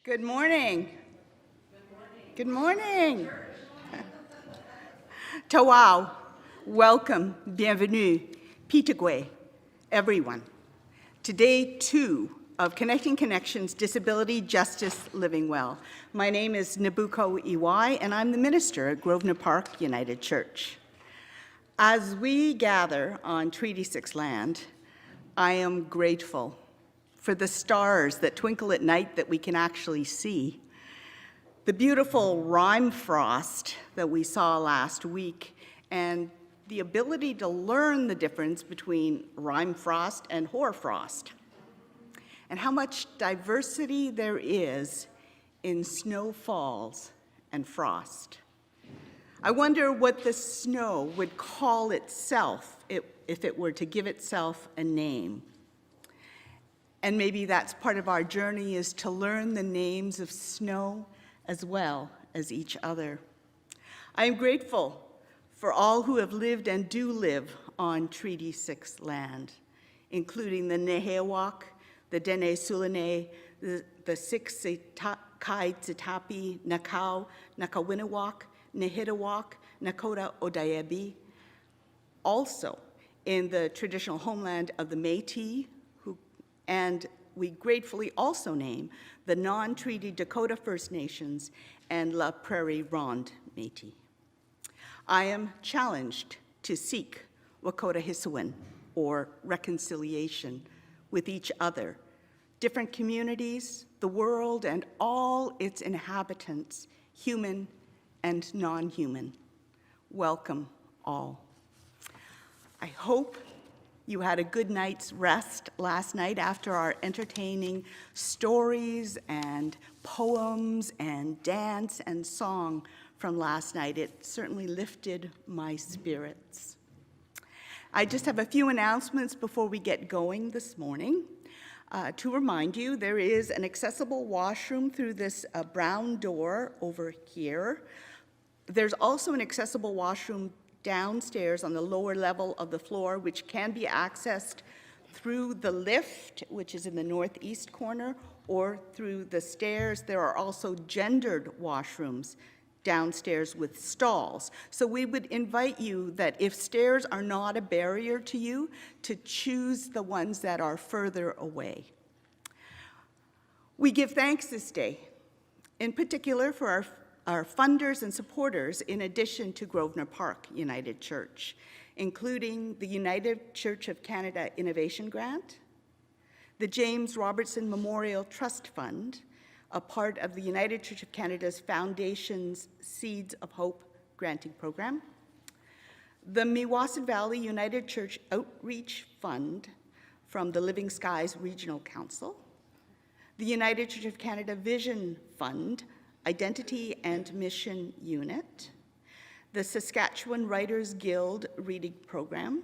Good morning. Good morning. Tawau, welcome, bienvenue, Pitagwe, everyone. To day 2 of Connecting Connections, Disability, Justice, Living Well. My name is Nobuko Iwai, and I'm the minister at Grosvenor Park United Church. As we gather on Treaty 6 land, I am grateful for the stars that twinkle at night that we can actually see, the beautiful rime frost that we saw last week, and the ability to learn the difference between rime frost and hoar frost, and how much diversity there is in snowfalls and frost. I wonder what the snow would call itself if it were to give itself a name. And maybe that's part of our journey, is to learn the names of snow as well as each other. I am grateful for all who have lived and do live on Treaty 6 land, including the Nehewak, the Dene Sulane, the Six Kai Tsitapi, Nakau, Nakawinawak, Nehitawak, Nakota Odayebi. Also in the traditional homeland of the Métis, and we gratefully also name the non-treaty Dakota First Nations and La Prairie Ronde Métis. I am challenged to seek Wakota Hisiwin, or reconciliation with each other, different communities, the world, and all its inhabitants, human and non-human. Welcome all. I hope you had a good night's rest last night after our entertaining stories and poems and dance and song from last night. It certainly lifted my spirits. I just have a few announcements before we get going this morning. To remind you, there is an accessible washroom through this brown door over here. There's also an accessible washroom downstairs on the lower level of the floor, which can be accessed through the lift, which is in the northeast corner, or through the stairs. There are also gendered washrooms downstairs with stalls. So we would invite you that if stairs are not a barrier to you, to choose the ones that are further away. We give thanks this day, in particular for our funders and supporters, in addition to Grosvenor Park United Church, including the United Church of Canada Innovation Grant, the James Robertson Memorial Trust Fund, a part of the United Church of Canada's Foundation's Seeds of Hope granting program, the Meewasin Valley United Church Outreach Fund from the Living Skies Regional Council, the United Church of Canada Vision Fund, Identity and Mission Unit, the Saskatchewan Writers Guild Reading Program,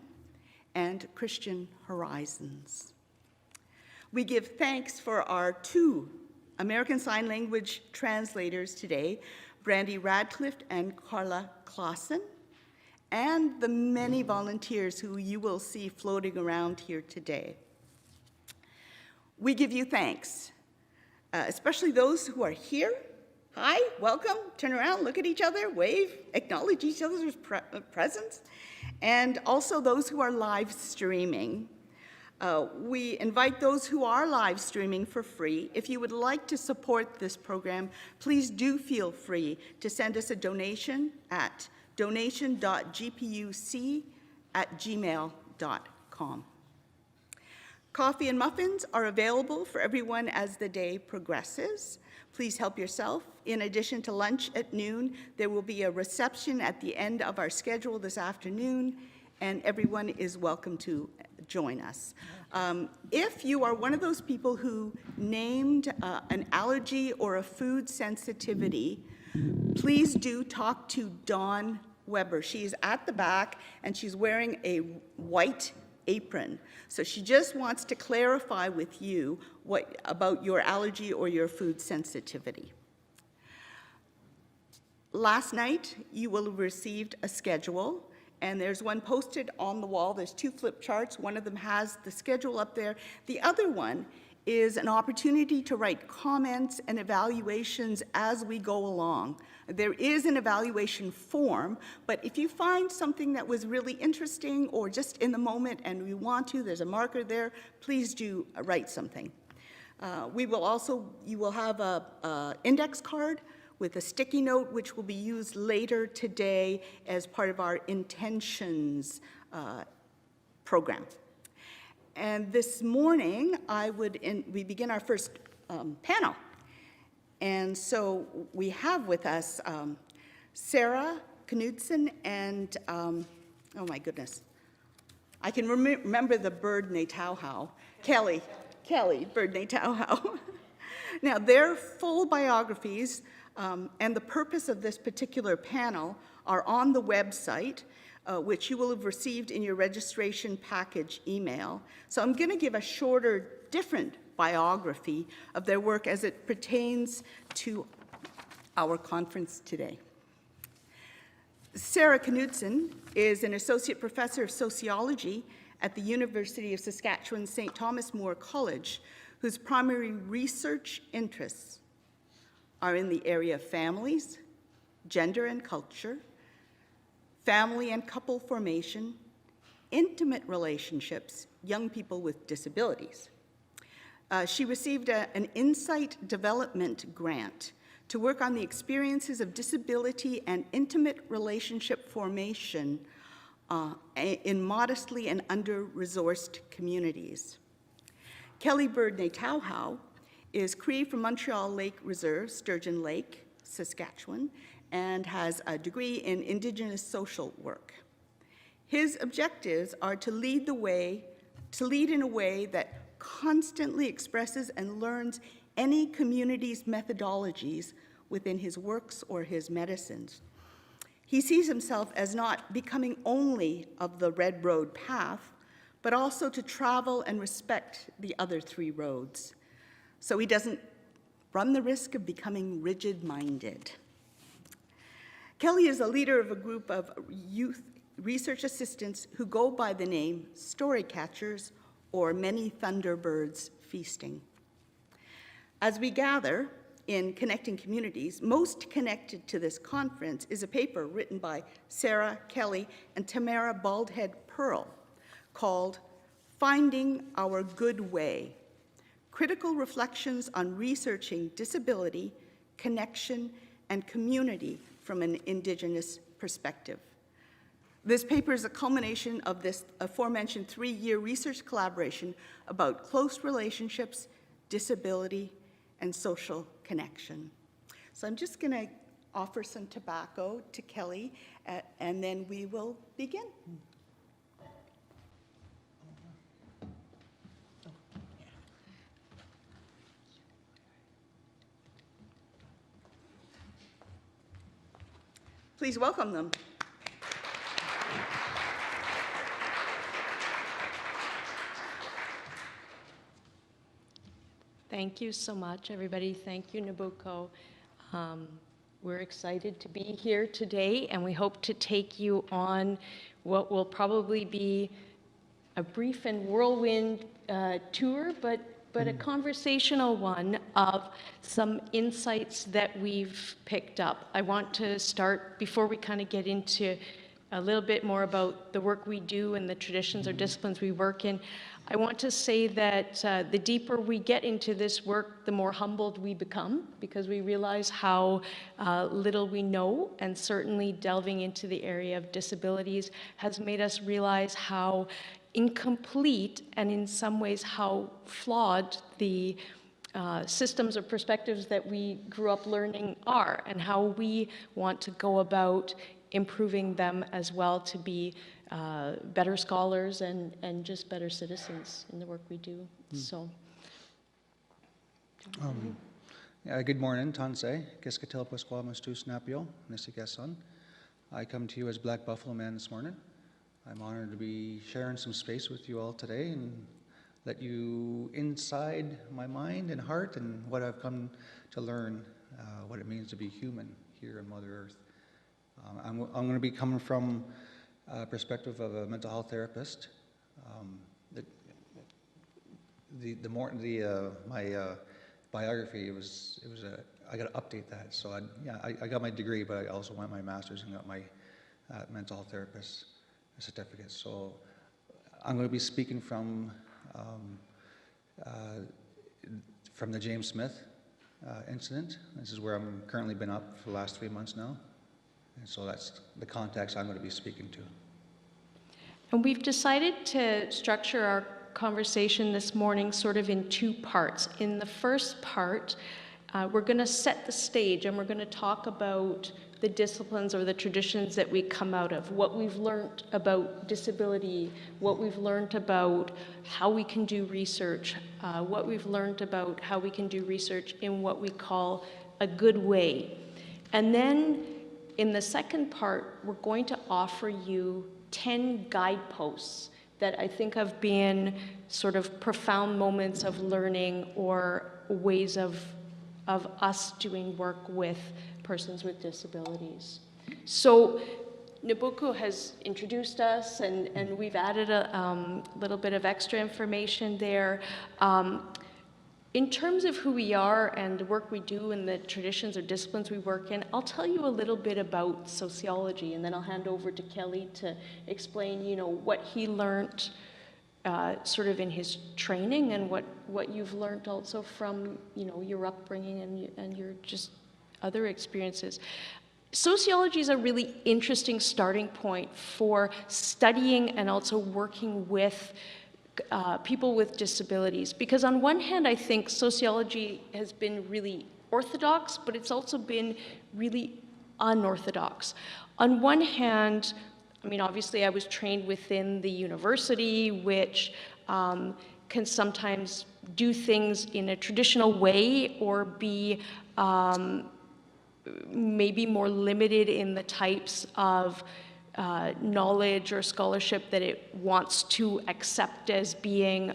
and Christian Horizons. We give thanks for our 2 American Sign Language translators today, Brandy Radcliffe and Carla Clausen, and the many volunteers who you will see floating around here today. We give you thanks, especially those who are here. Hi, welcome, turn around, look at each other, wave, acknowledge each other's presence, and also those who are live streaming. We invite those who are live streaming for free. If you would like to support this program, please do feel free to send us a donation at donation.gpuc@gmail.com. Coffee and muffins are available for everyone as the day progresses. Please help yourself. In addition to lunch at noon, there will be a reception at the end of our schedule this afternoon, and everyone is welcome to join us. If you are one of those people who named an allergy or a food sensitivity, please do talk to Dawn Weber. She's at the back, and she's wearing a white apron. So she just wants to clarify with you about your allergy or your food sensitivity. Last night, you will have received a schedule, and there's one posted on the wall. There's 2 flip charts. One of them has the schedule up there. The other one is an opportunity to write comments and evaluations as we go along. There is an evaluation form, but if you find something that was really interesting or just in the moment and you want to, there's a marker there, please do write something. You will have a index card with a sticky note, which will be used later today as part of our intentions program. And this morning, we begin our first panel. And so we have with us Sarah Knudson and, oh my goodness, I can remember the Bird-Naytowhow, Kelley Bird-Naytowhow. Now, their full biographies and the purpose of this particular panel are on the website, which you will have received in your registration package email. So I'm going to give a shorter, different biography of their work as it pertains to our conference today. Sarah Knudson is an associate professor of sociology at the University of Saskatchewan St. Thomas More College, whose primary research interests are in the area of families, gender and culture, family and couple formation, intimate relationships, young people with disabilities. She received an Insight Development Grant to work on the experiences of disability and intimate relationship formation in modestly and under-resourced communities. Kelley Bird-Naytowhow is Cree from Montreal Lake Reserve, Sturgeon Lake, Saskatchewan, and has a degree in Indigenous social work. His objectives are to lead in a way that constantly expresses and learns any community's methodologies within his works or his medicines. He sees himself as not becoming only of the red road path, but also to travel and respect the other three roads, so he doesn't run the risk of becoming rigid-minded. Kelley is a leader of a group of youth research assistants who go by the name Story Catchers or Many Thunderbirds Feasting. As we gather in Connecting Communities, most connected to this conference is a paper written by Sarah, Kelley, and Tamara Baldhead Pearl called Finding Our Good Way, Critical Reflections on Researching Disability, Connection, and Community from an Indigenous Perspective. This paper is a culmination of this aforementioned 3-year research collaboration about close relationships, disability, and social connection. So I'm just going to offer some tobacco to Kelley, and then we will begin. Please welcome them. Thank you so much, everybody. Thank you, Nobuko. We're excited to be here today, and we hope to take you on what will probably be a brief and whirlwind tour, but a conversational one of some insights that we've picked up. I want to start, before we kind of get into a little bit more about the work we do and the traditions or disciplines we work in, I want to say that the deeper we get into this work, the more humbled we become, because we realize how little we know, and certainly delving into the area of disabilities has made us realize how incomplete and in some ways how flawed the systems or perspectives that we grew up learning are, and how we want to go about improving them as well to be better scholars and just better citizens in the work we do. So. Good morning, Tansei, Kiskatil Pasquamas tu Snapio, Nisigason. I come to you as Black Buffalo Man this morning. I'm honored to be sharing some space with you all today and let you inside my mind and heart and what I've come to learn, what it means to be human here on Mother Earth. I'm going to be coming from a perspective of a mental health therapist. my biography, I got to update that. So I got my degree, but I also went my master's and got my mental health therapist certificate. So I'm going to be speaking from the James Smith incident. This is where I'm currently been up for the last 3 months now. And so that's the context I'm going to be speaking to. And we've decided to structure our conversation this morning sort of in two parts. In the first part, we're going to set the stage and we're going to talk about the disciplines or the traditions that we come out of, what we've learned about disability, what we've learned about how we can do research, what we've learned about how we can do research in what we call a good way. And then in the second part, we're going to offer you 10 guideposts that I think have been sort of profound moments of learning or ways of us doing work with persons with disabilities. So Nobuko has introduced us and we've added a little bit of extra information there. In terms of who we are and the work we do and the traditions or disciplines we work in, I'll tell you a little bit about sociology, and then I'll hand over to Kelley to explain, what he learned sort of in his training and what you've learned also from, your upbringing and your just other experiences. Sociology is a really interesting starting point for studying and also working with people with disabilities, because on one hand I think sociology has been really orthodox, but it's also been really unorthodox. On one hand, obviously I was trained within the university, which can sometimes do things in a traditional way or be maybe more limited in the types of knowledge or scholarship that it wants to accept as being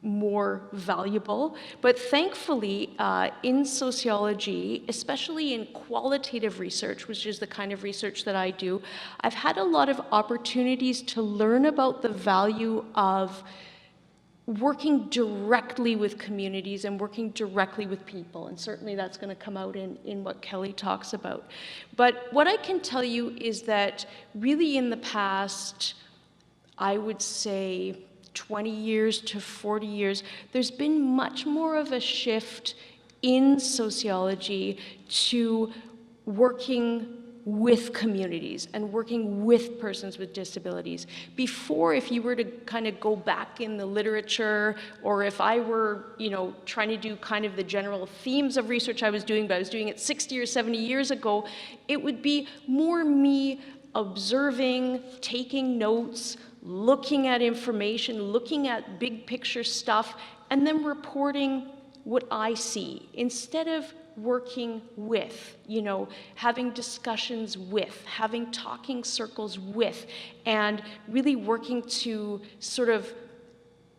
more valuable. But thankfully, in sociology, especially in qualitative research, which is the kind of research that I do, I've had a lot of opportunities to learn about the value of working directly with communities and working directly with people, and certainly that's going to come out in what Kelley talks about. But what I can tell you is that really in the past, I would say 20 years to 40 years, there's been much more of a shift in sociology to working with communities and working with persons with disabilities. Before, if you were to kind of go back in the literature, or if I were, trying to do kind of the general themes of research I was doing, but I was doing it 60 or 70 years ago, it would be more me observing, taking notes, looking at information, looking at big picture stuff, and then reporting what I see, instead of working with, having discussions with, having talking circles with, and really working to sort of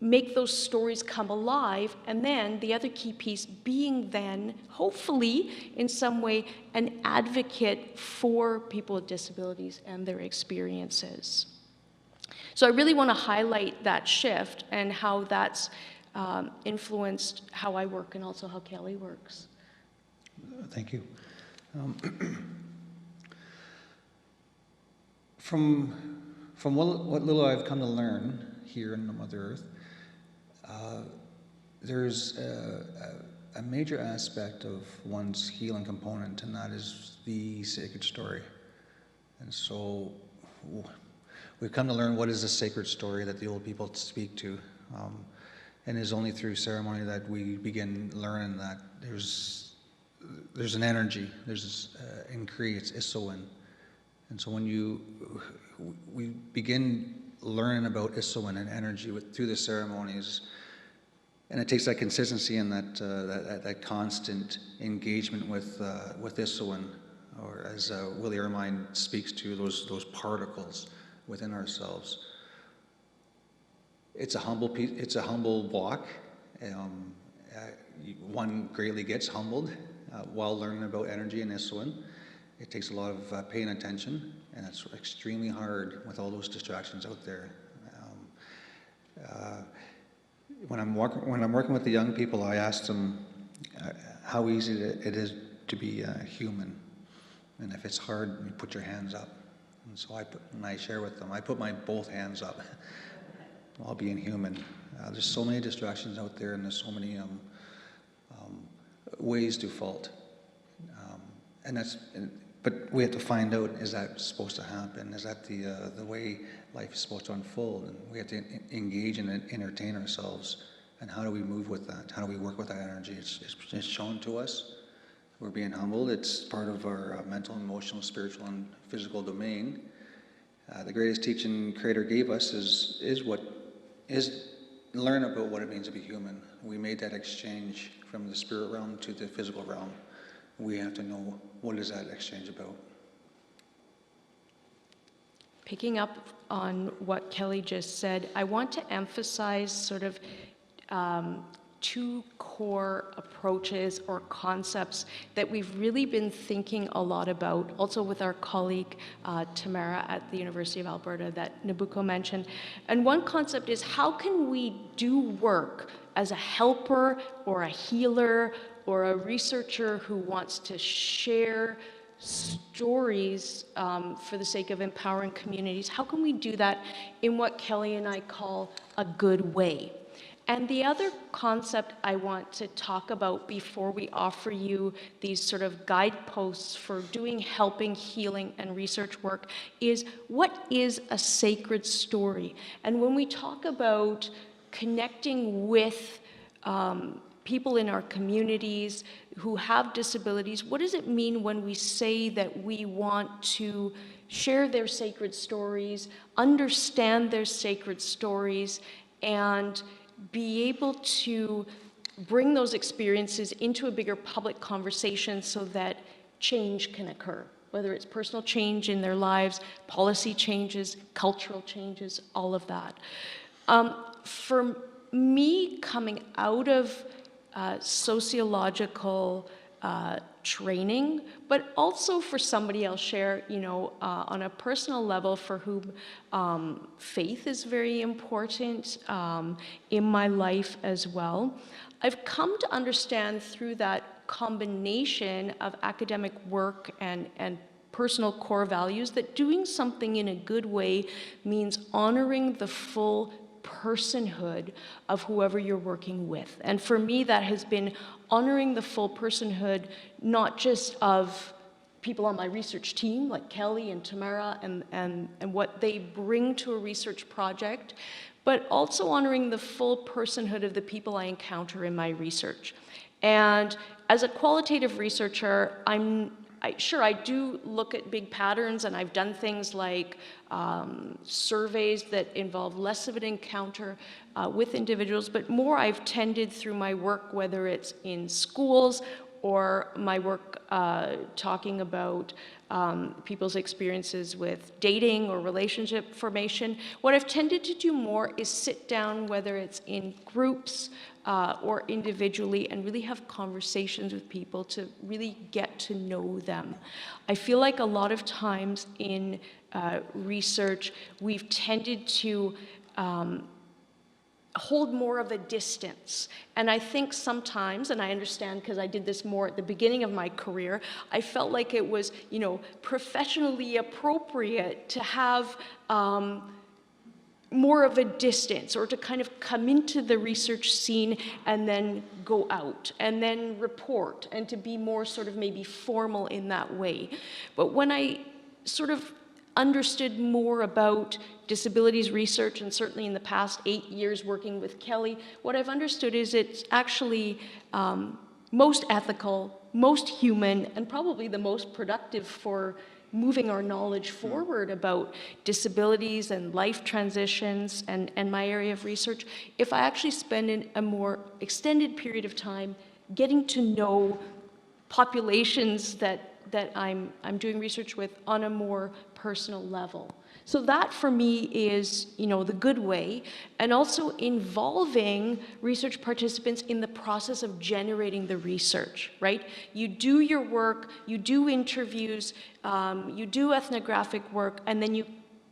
make those stories come alive. And then the other key piece being then, hopefully, in some way, an advocate for people with disabilities and their experiences. So I really want to highlight that shift and how that's influenced how I work and also how Kelley works. Thank you. From what little I've come to learn here in Mother Earth, there's a major aspect of one's healing component, and that is the sacred story. And so we've come to learn what is the sacred story that the old people speak to. And it's only through ceremony that we begin learning that there's an energy. There's in Cree, it's Isowin. And so when we begin learning about Isowin and energy through the ceremonies, and it takes that consistency and that constant engagement with Isowin, or as Willie Ermine speaks to, those particles within ourselves. It's a humble walk. One greatly gets humbled while learning about energy and Isowin. It takes a lot of paying attention, and it's extremely hard with all those distractions out there. when I'm working with the young people, I ask them how easy it is to be human, and if it's hard, you put your hands up. And so when I share with them, I put my both hands up while being human. There's so many distractions out there, and there's so many ways to fault, but we have to find out, is that supposed to happen? Is that the way life is supposed to unfold? And we have to engage and entertain ourselves. And how do we move with that? How do we work with that energy? It's shown to us. We're being humbled. It's part of our mental, emotional, spiritual, and physical domain. The greatest teaching Creator gave us is learn about what it means to be human. We made that exchange from the spirit realm to the physical realm. We have to know, what is that exchange about? Picking up on what Kelley just said, I want to emphasize sort of two core approaches or concepts that we've really been thinking a lot about, also with our colleague Tamara at the University of Alberta that Nobuko mentioned. And one concept is, how can we do work as a helper or a healer or a researcher who wants to share stories for the sake of empowering communities? How can we do that in what Kelley and I call a good way? And the other concept I want to talk about before we offer you these sort of guideposts for doing helping, healing, and research work is, what is a sacred story? And when we talk about connecting with people in our communities who have disabilities, what does it mean when we say that we want to share their sacred stories, understand their sacred stories, and be able to bring those experiences into a bigger public conversation so that change can occur, whether it's personal change in their lives, policy changes, cultural changes, all of that. For me, coming out of sociological training, but also for somebody I'll share, on a personal level for whom faith is very important in my life as well. I've come to understand through that combination of academic work and personal core values that doing something in a good way means honoring the full personhood of whoever you're working with. And for me, that has been honoring the full personhood, not just of people on my research team, like Kelley and Tamara, and what they bring to a research project, but also honoring the full personhood of the people I encounter in my research. And as a qualitative researcher, I do look at big patterns, and I've done things like surveys that involve less of an encounter with individuals, but more I've tended through my work, whether it's in schools or my work talking about people's experiences with dating or relationship formation. What I've tended to do more is sit down, whether it's in groups or individually, and really have conversations with people to really get to know them. I feel like a lot of times in research, we've tended to hold more of a distance. And I think sometimes, and I understand because I did this more at the beginning of my career, I felt like it was, professionally appropriate to have more of a distance, or to kind of come into the research scene and then go out and then report, and to be more sort of maybe formal in that way. But when I sort of understood more about disabilities research, and certainly in the past 8 years working with Kelley, what I've understood is it's actually most ethical, most human, and probably the most productive for moving our knowledge forward about disabilities and life transitions and my area of research, if I actually spend a more extended period of time getting to know populations that I'm doing research with on a more personal level. So that for me is, the good way, and also involving research participants in the process of generating the research, right? You do your work, you do interviews, you do ethnographic work, and then you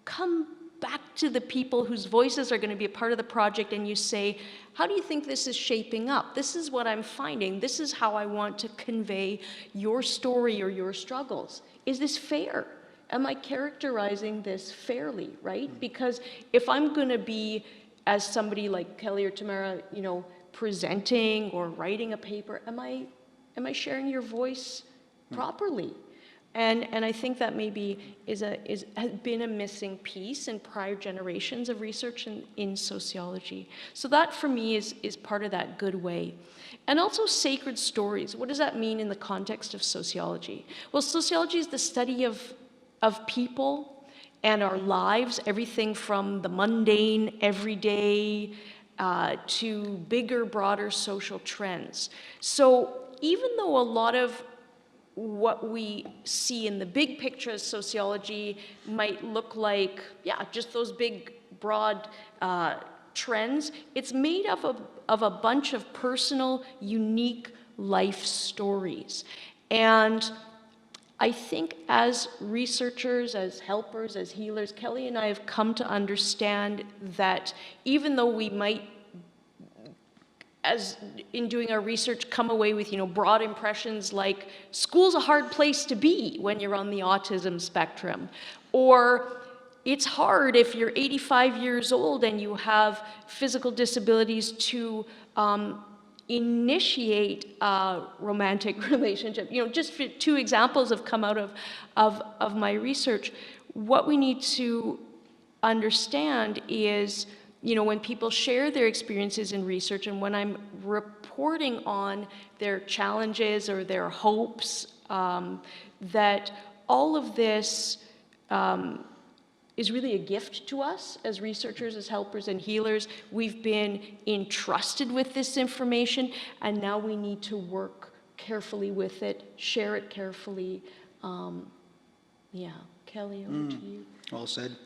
come back to the people whose voices are going to be a part of the project and you say, how do you think this is shaping up? This is what I'm finding. This is how I want to convey your story or your struggles. Is this fair? Am I characterizing this fairly, right? Because if I'm going to be, as somebody like Kelley or Tamara, you know, presenting or writing a paper, am I sharing your voice properly? And I think that maybe has been a missing piece in prior generations of research in sociology. So that for me is part of that good way. And also sacred stories. What does that mean in the context of sociology? Well, sociology is the study of people and our lives, everything from the mundane, everyday, to bigger, broader social trends. So even though a lot of what we see in the big picture of sociology might look like, yeah, just those big, broad trends, it's made up of a bunch of personal, unique life stories. And I think as researchers, as helpers, as healers, Kelley and I have come to understand that even though we might, as in doing our research, come away with, you know, broad impressions like school's a hard place to be when you're on the autism spectrum, or it's hard if you're 85 years old and you have physical disabilities to initiate a romantic relationship. You know, just two examples have come out of my research. What we need to understand is, you know, when people share their experiences in research and when I'm reporting on their challenges or their hopes, that all of this is really a gift to us as researchers, as helpers and healers. We've been entrusted with this information, and now we need to work carefully with it, share it carefully. Yeah, Kelley, over to you. Well said.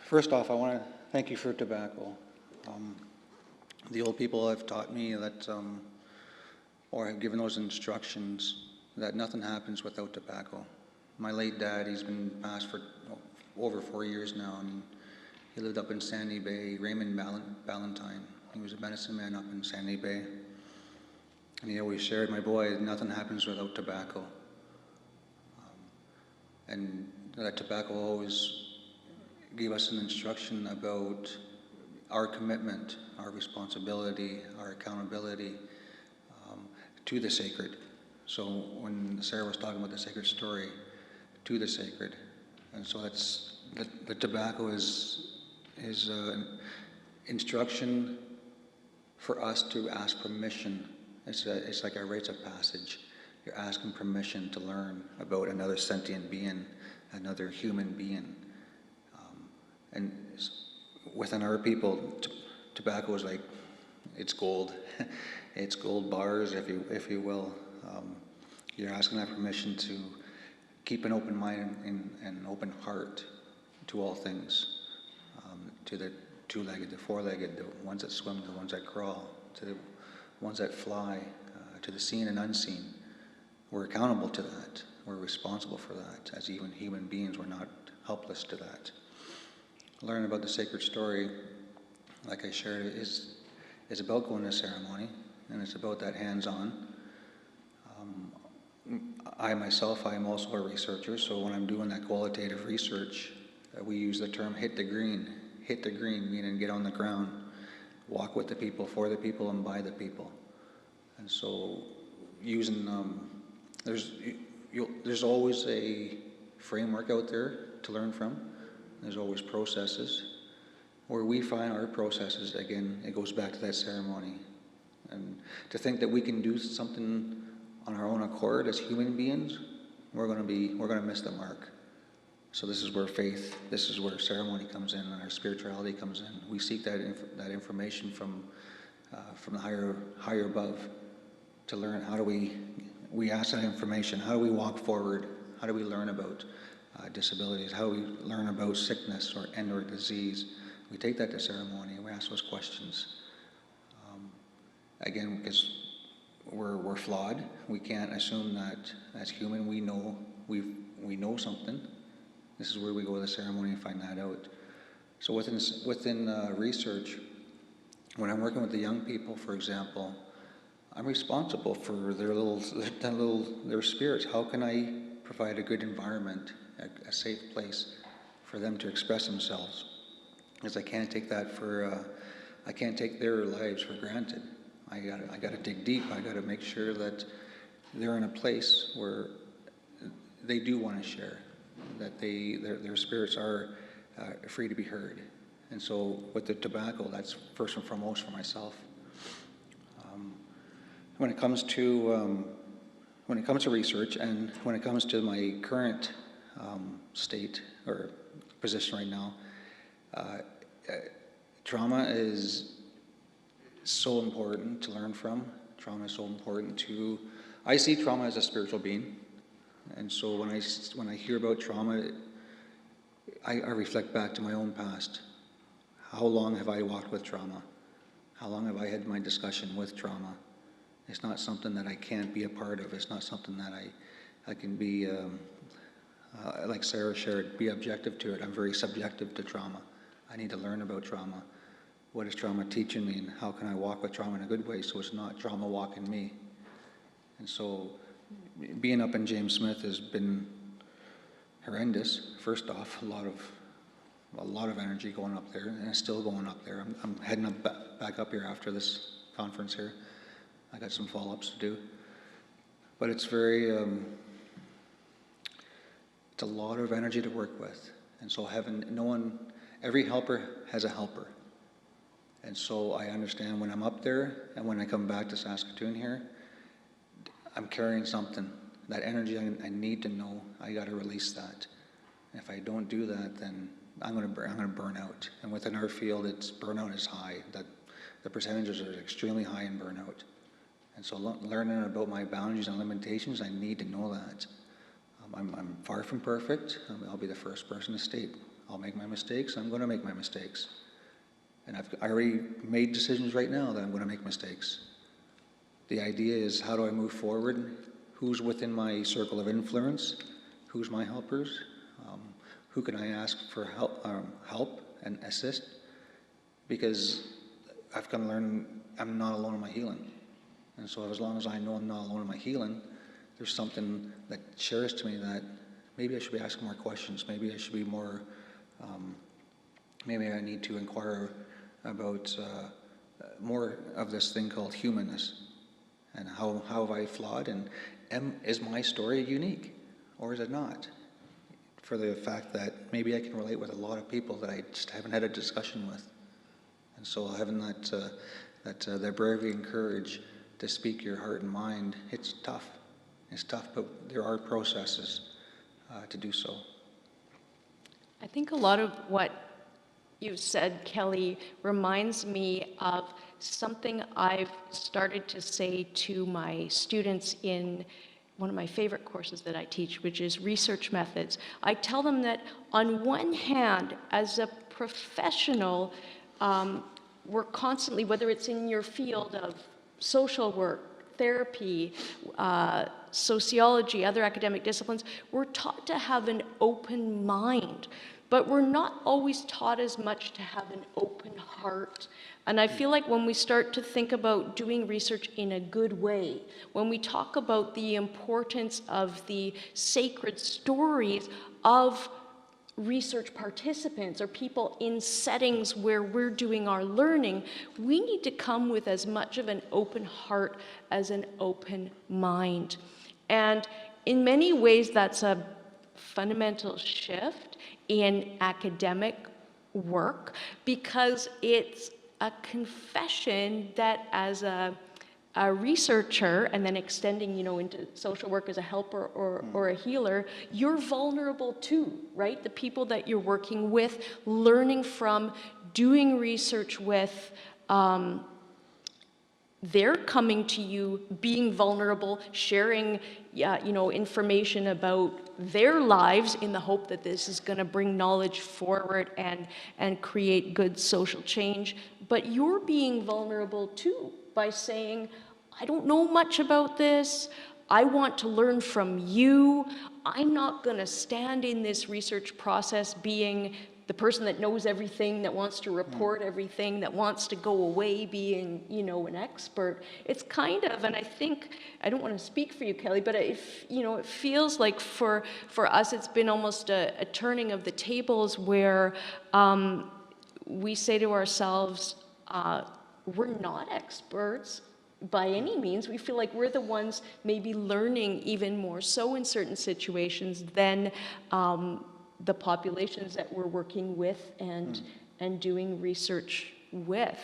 First off, I want to thank you for tobacco. The old people have taught me that, or have given those instructions, that nothing happens without tobacco. My late dad, he's been passed for over 4 years now, and he lived up in Sandy Bay, Raymond Ballantyne. He was a medicine man up in Sandy Bay. And he always shared, my boy, nothing happens without tobacco. And that tobacco always gave us an instruction about our commitment, our responsibility, our accountability to the sacred. So when Sarah was talking about the sacred story, to the sacred. And so that's, the tobacco is instruction for us to ask permission. It's like a rites of passage. You're asking permission to learn about another sentient being, another human being. And within our people, tobacco is like, it's gold. It's gold bars, if you will. You're asking that permission to keep an open mind and an open heart to all things, to the two-legged, the four-legged, the ones that swim, the ones that crawl, to the ones that fly, to the seen and unseen. We're accountable to that. We're responsible for that. As even human beings, we're not helpless to that. Learn about the sacred story, like I shared, is about going to ceremony, and it's about that hands-on. I myself, I am also a researcher, so when I'm doing that qualitative research, we use the term hit the green. Hit the green, meaning get on the ground, walk with the people, for the people, and by the people. And so using, there's always a framework out there to learn from. There's always processes. Where we find our processes, again, it goes back to that ceremony. And to think that we can do something on our own accord as human beings, we're going to miss the mark. So this is where faith, this is where ceremony comes in, and our spirituality comes in. We seek that information from the higher above to learn how do we ask that information, how do we walk forward, how do we learn about disabilities, how do we learn about sickness or disease. We take that to ceremony and we ask those questions. Again, because we're flawed. We can't assume that as human we know something, This is where we go to the ceremony and find that out. So within research, when I'm working with the young people, for example, I'm responsible for their spirits. How can I provide a good environment, a safe place for them to express themselves? Because I can't take their lives for granted. I gotta dig deep. I gotta make sure that they're in a place where they do want to share, that their spirits are free to be heard. And so with the tobacco, that's first and foremost for myself. When it comes to research, and when it comes to my current state or position right now, trauma is so important to learn from. Trauma is so important to. I see trauma as a spiritual being, and so when I hear about trauma, I reflect back to my own past. How long have I walked with trauma? How long have I had my discussion with trauma? It's not something that I can't be a part of. It's not something that I can be, like Sarah shared, be objective to it. I'm very subjective to trauma. I need to learn about trauma. What is trauma teaching me, and how can I walk with trauma in a good way so it's not trauma walking me? And so being up in James Smith has been horrendous. First off, a lot of energy going up there, and it's still going up there. I'm heading back up here after this conference here. I got some follow-ups to do, but it's very, it's a lot of energy to work with, and so every helper has a helper, and so I understand when I'm up there and when I come back to Saskatoon here, I'm carrying something. That energy I need to know. I got to release that. If I don't do that, then I'm going to burn out. And within our field, burnout is high. That the percentages are extremely high in burnout. And so learning about my boundaries and limitations, I need to know that. I'm far from perfect. I'll be the first person to state. I'll make my mistakes. I'm going to make my mistakes. And I already made decisions right now that I'm going to make mistakes. The idea is, how do I move forward? Who's within my circle of influence? Who's my helpers? Who can I ask for help and assist? Because I've got to learn I'm not alone in my healing. And so as long as I know I'm not alone in my healing, there's something that shares to me that maybe I should be asking more questions. Maybe I should be more, maybe I need to inquire about more of this thing called humanness. And how have I flawed? And is my story unique, or is it not? For the fact that maybe I can relate with a lot of people that I just haven't had a discussion with. And so having that bravery and courage to speak your heart and mind, it's tough. It's tough, but there are processes to do so. I think a lot of what you said, Kelley, reminds me of something I've started to say to my students in one of my favorite courses that I teach, which is research methods. I tell them that on one hand, as a professional, we're constantly, whether it's in your field of social work, therapy, sociology, other academic disciplines, we're taught to have an open mind. But we're not always taught as much to have an open heart. And I feel like when we start to think about doing research in a good way, when we talk about the importance of the sacred stories of research participants or people in settings where we're doing our learning, we need to come with as much of an open heart as an open mind. And in many ways, that's a fundamental shift in academic work, because it's a confession that as a researcher, and then extending, into social work as a helper or a healer, you're vulnerable too, right? The people that you're working with, learning from, doing research with, they're coming to you, being vulnerable, sharing, information about their lives in the hope that this is going to bring knowledge forward and create good social change. But you're being vulnerable too by saying, I don't know much about this. I want to learn from you. I'm not going to stand in this research process being the person that knows everything, that wants to report everything, that wants to go away being, an expert. It's kind of, and I think, I don't want to speak for you, Kelley, but it feels like for us, it's been almost a turning of the tables where we say to ourselves, we're not experts by any means. We feel like we're the ones maybe learning even more so in certain situations than the populations that we're working with and doing research with.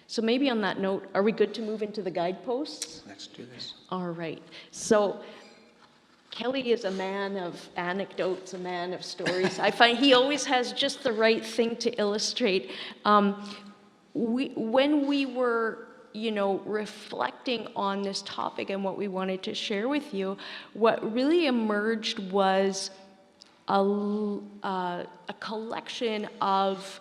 So maybe on that note, are we good to move into the guideposts? Let's do this. All right. So Kelley is a man of anecdotes, a man of stories. I find he always has just the right thing to illustrate. When we were reflecting on this topic and what we wanted to share with you, what really emerged was a collection of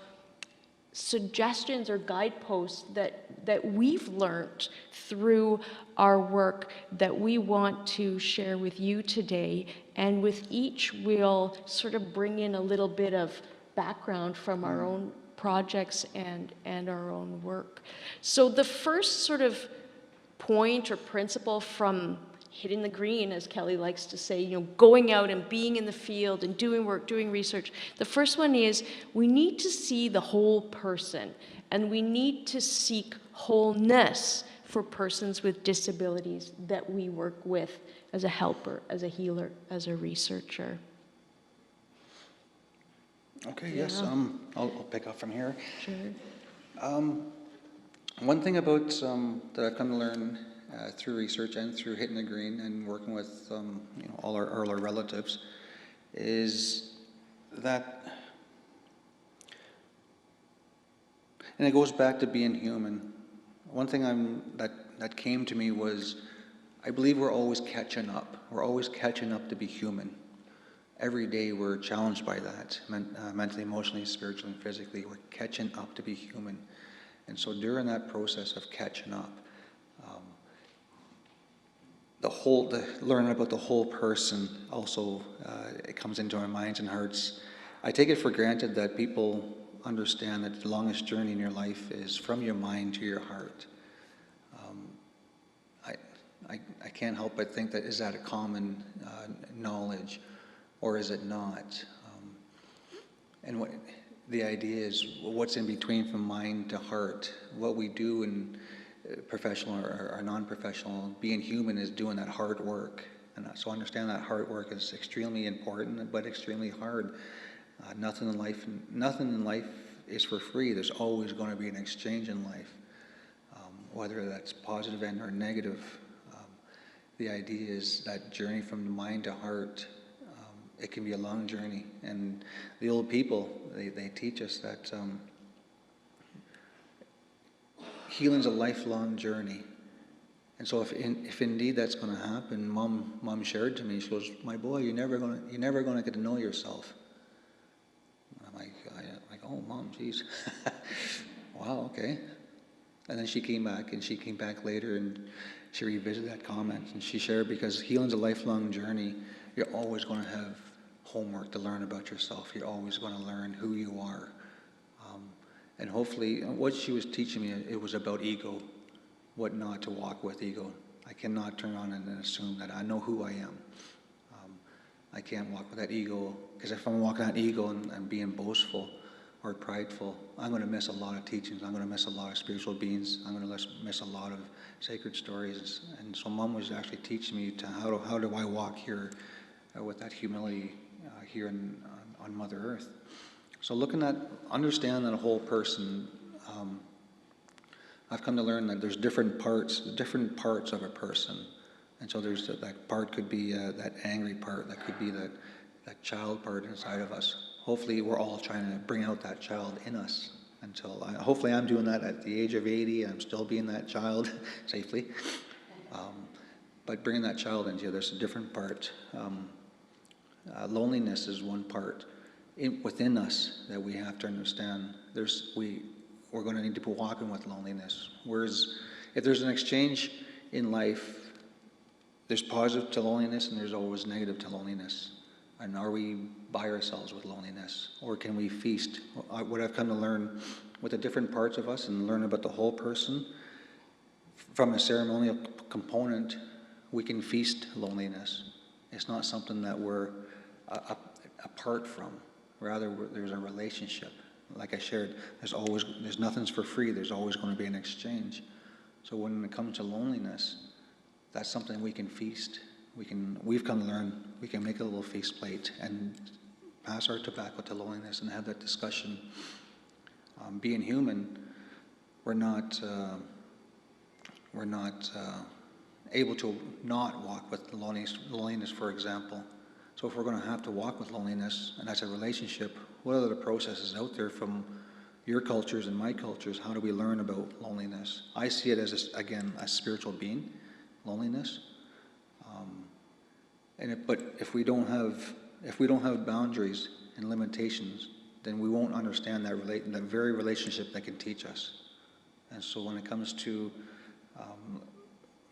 suggestions or guideposts that we've learned through our work that we want to share with you today. And with each, we'll sort of bring in a little bit of background from our own projects and our own work. So the first sort of point or principle from hitting the green, as Kelley likes to say, going out and being in the field and doing work, doing research. The first one is we need to see the whole person, and we need to seek wholeness for persons with disabilities that we work with as a helper, as a healer, as a researcher. Okay, yes, I'll pick up from here. Sure. One thing about that I've come to learn through research and through hitting the green and working with all our relatives is that, and it goes back to being human. One thing that came to me was I believe we're always catching up. We're always catching up to be human. Every day we're challenged by that, mentally, emotionally, spiritually, and physically. We're catching up to be human. And so during that process of catching up, learning about the whole person also, it comes into our minds and hearts. I take it for granted that people understand that the longest journey in your life is from your mind to your heart. I can't help but think that, is that a common knowledge, or is it not? And what the idea is, what's in between from mind to heart? What we do in professional or non-professional, being human, is doing that hard work. And so understand that hard work is extremely important, but extremely hard. Nothing in life is for free. There's always going to be an exchange in life, whether that's positive and or negative. The idea is that journey from the mind to heart. It can be a long journey, and the old people, they teach us that healing's a lifelong journey. And so if indeed that's going to happen, Mom shared to me, she goes, "My boy, you're never going to get to know yourself." And I'm like, "Oh, Mom, geez, wow, okay." And then she came back later, and she revisited that comment, and she shared, because healing's a lifelong journey. You're always going to have homework to learn about yourself. You're always going to learn who you are. And hopefully, what she was teaching me, it was about ego, what not to walk with ego. I cannot turn on and assume that I know who I am. I can't walk with that ego, because if I'm walking that ego and being boastful or prideful, I'm going to miss a lot of teachings. I'm going to miss a lot of spiritual beings. I'm going to miss a lot of sacred stories. And so Mom was actually teaching me to how do I walk here with that humility here on Mother Earth. So understanding that whole person, I've come to learn that there's different parts of a person. And so there's that part could be that angry part, that could be that child part inside of us. Hopefully we're all trying to bring out that child in us hopefully I'm doing that at the age of 80. I'm still being that child safely. But bringing that child into you, there's a different part. Loneliness is one part within us that we have to understand. We're going to need to be walking with loneliness. Whereas if there's an exchange in life, there's positive to loneliness and there's always negative to loneliness. And are we by ourselves with loneliness, or can we feast? What I've come to learn with the different parts of us and learn about the whole person, from a ceremonial component, we can feast loneliness. It's not something that we're apart from. Rather, there's a relationship. Like I shared, there's nothing's for free. There's always going to be an exchange. So when it comes to loneliness, that's something we can feast. We've come to learn we can make a little feast plate and pass our tobacco to loneliness and have that discussion. Being human, we're not able to not walk with loneliness, for example. So if we're going to have to walk with loneliness, and that's a relationship, what are the processes out there from your cultures and my cultures? How do we learn about loneliness? I see it as, again, a spiritual being, loneliness. But if we don't have boundaries and limitations, then we won't understand that very relationship that can teach us. And so when it comes to,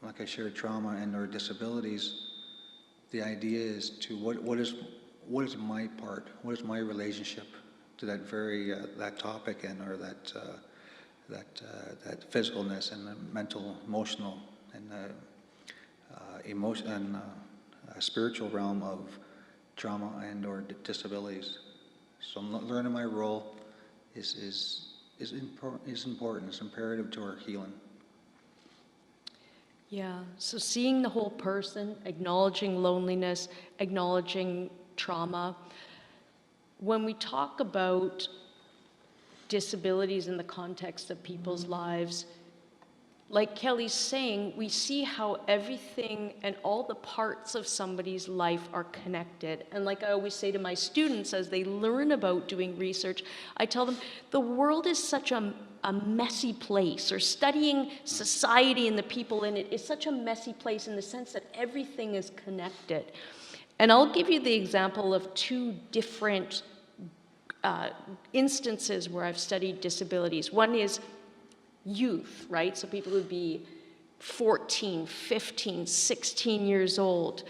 like I shared, trauma and or disabilities, the idea is to what is my part? What is my relationship to that very that topic and or that physicalness and the mental, emotional, and spiritual realm of trauma and or disabilities. So learning my role is important. It's imperative to our healing. Yeah, so seeing the whole person, acknowledging loneliness, acknowledging trauma. When we talk about disabilities in the context of people's lives, like Kelley's saying, we see how everything and all the parts of somebody's life are connected. And like I always say to my students as they learn about doing research, I tell them, the world is such a messy place, or studying society and the people in it is such a messy place in the sense that everything is connected. And I'll give you the example of two different instances where I've studied disabilities. One is youth, right? So people would be 14, 15, 16 years old,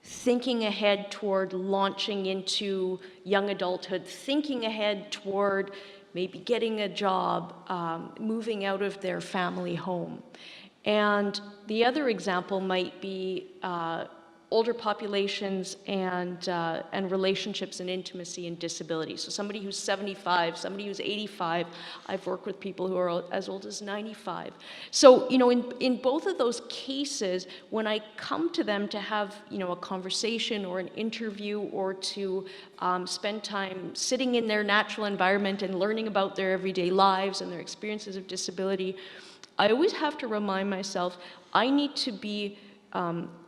thinking ahead toward launching into young adulthood, thinking ahead toward maybe getting a job, moving out of their family home. And the other example might be older populations and relationships and intimacy and disability. So somebody who's 75, somebody who's 85. I've worked with people who are as old as 95. So, you know, in both of those cases, when I come to them to have, you know, a conversation or an interview or to spend time sitting in their natural environment and learning about their everyday lives and their experiences of disability, I always have to remind myself I need to be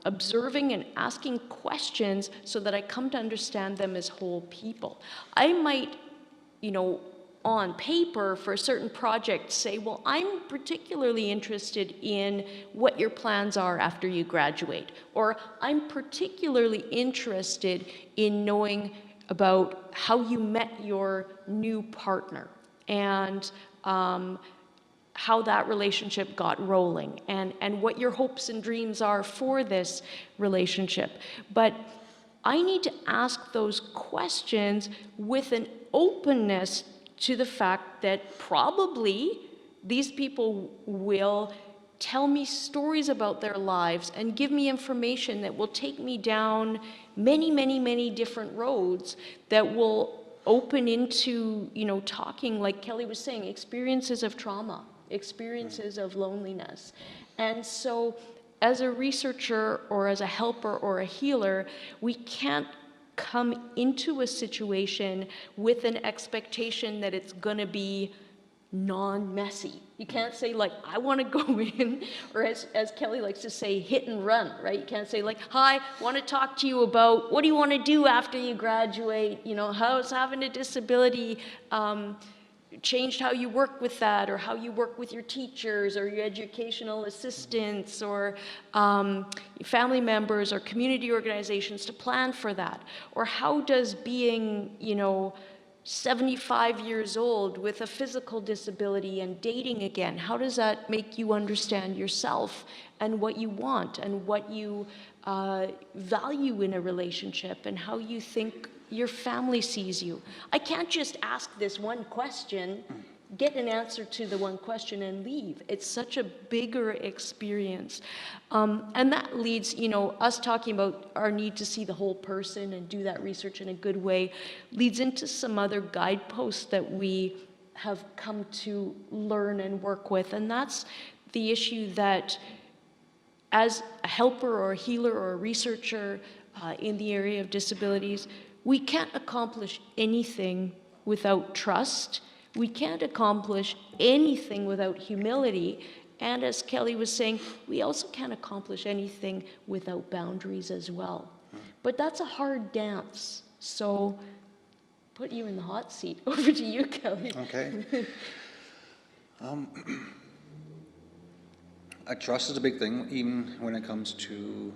observing and asking questions so that I come to understand them as whole people. I might, you know, on paper for a certain project say, well, I'm particularly interested in what your plans are after you graduate, or I'm particularly interested in knowing about how you met your new partner and how that relationship got rolling and what your hopes and dreams are for this relationship. But I need to ask those questions with an openness to the fact that probably these people will tell me stories about their lives and give me information that will take me down many, many, many different roads that will open into, you know, talking, like Kelley was saying, experiences of trauma, experiences of loneliness. And so as a researcher or as a helper or a healer, we can't come into a situation with an expectation that it's going to be non-messy. You can't say, like, I want to go in, or as Kelley likes to say, hit and run, right? You can't say, like, hi, I want to talk to you about what do you want to do after you graduate? You know, how's having a disability changed how you work with that, or how you work with your teachers or your educational assistants or family members or community organizations to plan for that? Or how does being, you know, 75 years old with a physical disability and dating again? How does that make you understand yourself and what you want and what you value in a relationship and how you think your family sees you? I can't just ask this one question, get an answer to the one question and leave. It's such a bigger experience. And that leads, us talking about our need to see the whole person and do that research in a good way, leads into some other guideposts that we have come to learn and work with. And that's the issue that as a helper or a healer or a researcher in the area of disabilities, we can't accomplish anything without trust. We can't accomplish anything without humility. And as Kelley was saying, we also can't accomplish anything without boundaries as well. But that's a hard dance. So put you in the hot seat. Over to you, Kelley. Okay. Trust is a big thing, even when it comes to,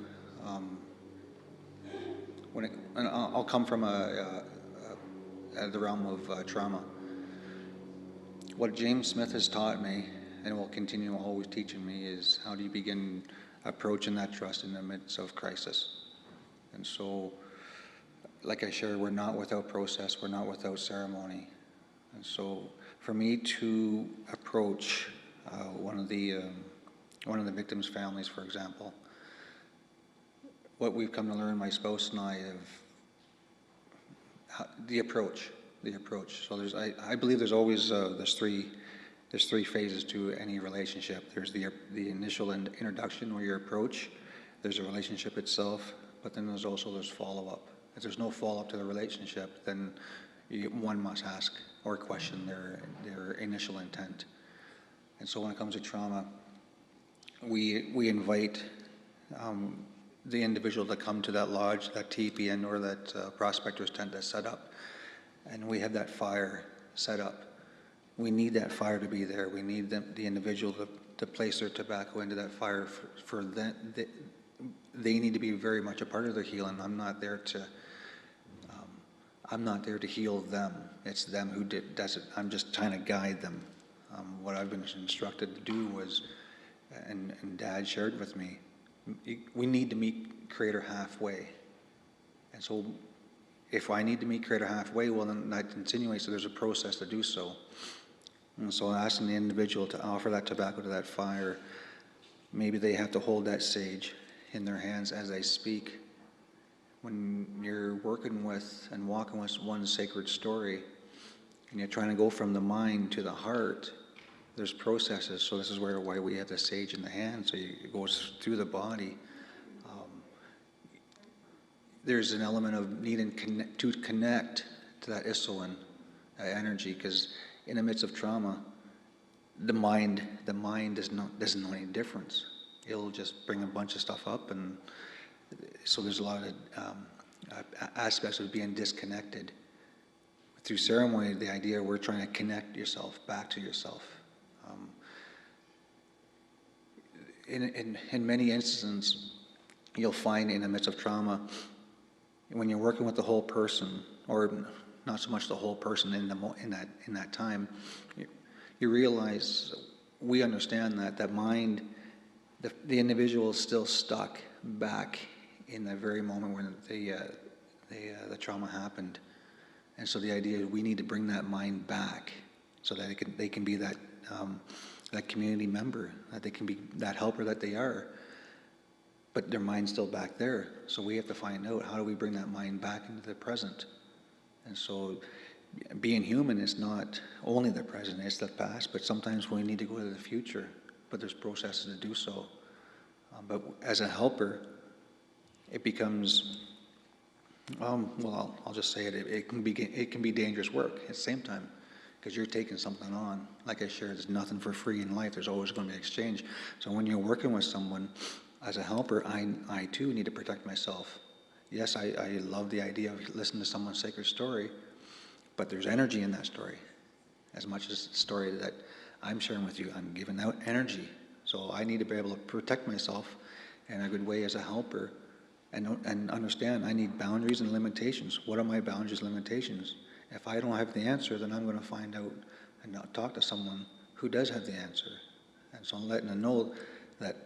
and I'll come from the realm of trauma. What James Smith has taught me, and will continue always teaching me, is how do you begin approaching that trust in the midst of crisis. And so, like I shared, we're not without process, we're not without ceremony. And so, for me to approach one of the victims' families, for example, what we've come to learn, my spouse and I, the approach. So I believe there's always there's three phases to any relationship. There's the initial introduction or your approach. There's a relationship itself, but then there's follow-up. If there's no follow-up to the relationship, then one must ask or question their initial intent. And so when it comes to trauma, we invite the individual to come to that lodge, that teepee, or that prospector's tent that's set up. And we have that fire set up. We need that fire to be there. We need the individual to place their tobacco into that fire for them. They need to be very much a part of their healing. I'm not there to heal them. It's them who does it. I'm just trying to guide them. What I've been instructed to do was, and Dad shared with me, we need to meet Creator halfway. And so if I need to meet Creator halfway, well, then that insinuates that there's a process to do so. And so asking the individual to offer that tobacco to that fire, maybe they have to hold that sage in their hands as they speak. When you're working with and walking with one sacred story, and you're trying to go from the mind to the heart, there's processes. So this is why we have the sage in the hand, so it goes through the body. There's an element of needing to connect to that Isoan energy, because in the midst of trauma, the mind doesn't know any difference. It'll just bring a bunch of stuff up, and so there's a lot of aspects of being disconnected. Through ceremony, the idea we're trying to connect yourself back to yourself. In many instances, you'll find in the midst of trauma, when you're working with the whole person, or not so much the whole person in that time, you realize, we understand that mind, the individual is still stuck back in the very moment when the trauma happened. And so the idea is we need to bring that mind back so that they can be that community member, that they can be that helper that they are. But their mind's still back there. So we have to find out, how do we bring that mind back into the present? And so being human is not only the present, it's the past, but sometimes we need to go to the future. But there's processes to do so. But as a helper, it becomes, well, I'll just say it. It can be dangerous work at the same time, because you're taking something on. Like I shared, there's nothing for free in life. There's always going to be exchange. So when you're working with someone, as a helper, I too need to protect myself. Yes, I love the idea of listening to someone's sacred story, but there's energy in that story. As much as the story that I'm sharing with you, I'm giving out energy. So I need to be able to protect myself in a good way as a helper, and understand I need boundaries and limitations. What are my boundaries and limitations? If I don't have the answer, then I'm going to find out and not talk to someone who does have the answer. And so I'm letting them know that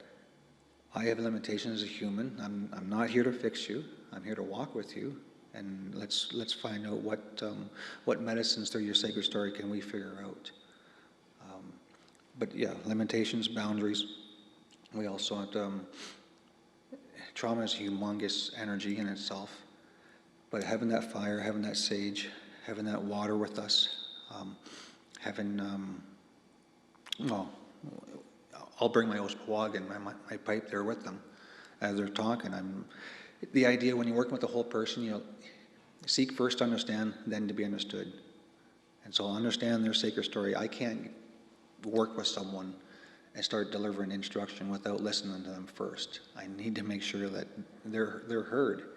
I have limitations as a human. I'm not here to fix you. I'm here to walk with you, and let's find out what medicines through your sacred story can we figure out. But yeah, limitations, boundaries. We also have trauma is humongous energy in itself, but having that fire, having that sage, having that water with us, having well, I'll bring my Ospawag and my pipe there with them as they're talking. The idea when you're working with a whole person, you seek first to understand, then to be understood. And so understand their sacred story. I can't work with someone and start delivering instruction without listening to them first. I need to make sure that they're heard.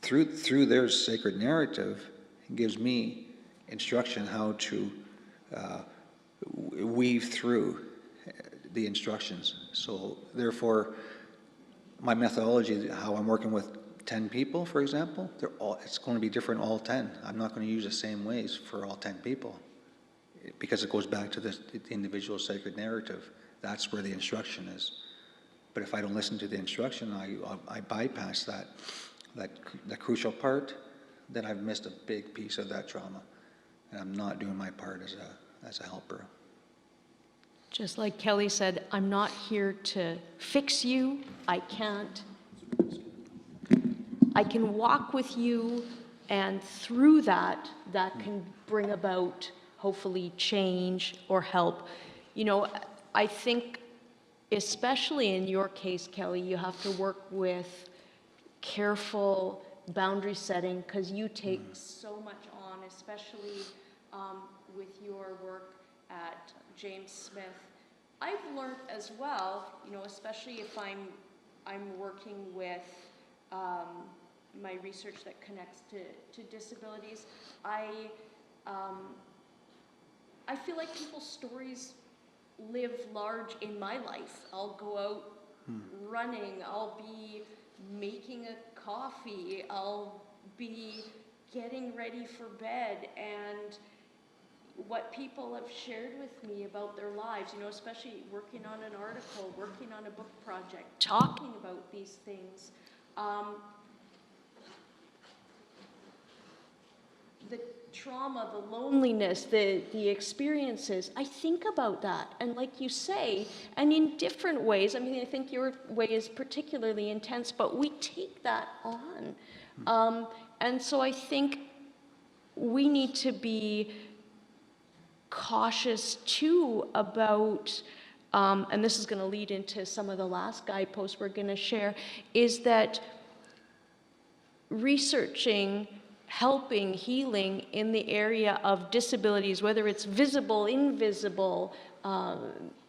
Through their sacred narrative, it gives me instruction how to weave through the instructions. So therefore, my methodology, how I'm working with 10 people, for example, it's going to be different all 10. I'm not going to use the same ways for all 10 people because it goes back to the individual sacred narrative. That's where the instruction is. But if I don't listen to the instruction, I bypass that crucial part, then I've missed a big piece of that trauma, and I'm not doing my part as a helper. Just like Kelley said, I'm not here to fix you. I can walk with you, and through that can bring about, hopefully, change or help. You know, I think, especially in your case, Kelley, you have to work with careful boundary setting because you take so much on, especially with your work at James Smith. I've learned as well, you know, especially if I'm working with my research that connects to disabilities, I feel like people's stories live large in my life. I'll go out running, I'll be making a coffee, I'll be getting ready for bed, and what people have shared with me about their lives, you know, especially working on an article, working on a book project, talking about these things. The trauma, the loneliness, the experiences, I think about that. And like you say, and in different ways, I mean, I think your way is particularly intense, but we take that on. And so I think we need to be cautious too about, and this is going to lead into some of the last guideposts we're going to share, is that researching, helping, healing in the area of disabilities, whether it's visible, invisible,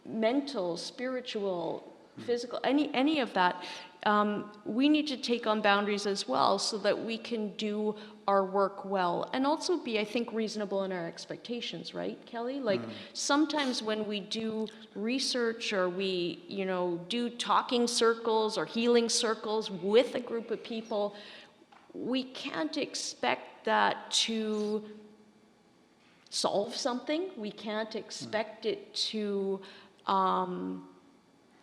mental, spiritual, physical, any of that, we need to take on boundaries as well so that we can do our work well and also be, I think, reasonable in our expectations, right, Kelley? Like sometimes when we do research or we, you know, do talking circles or healing circles with a group of people, we can't expect that to solve something. We can't expect it to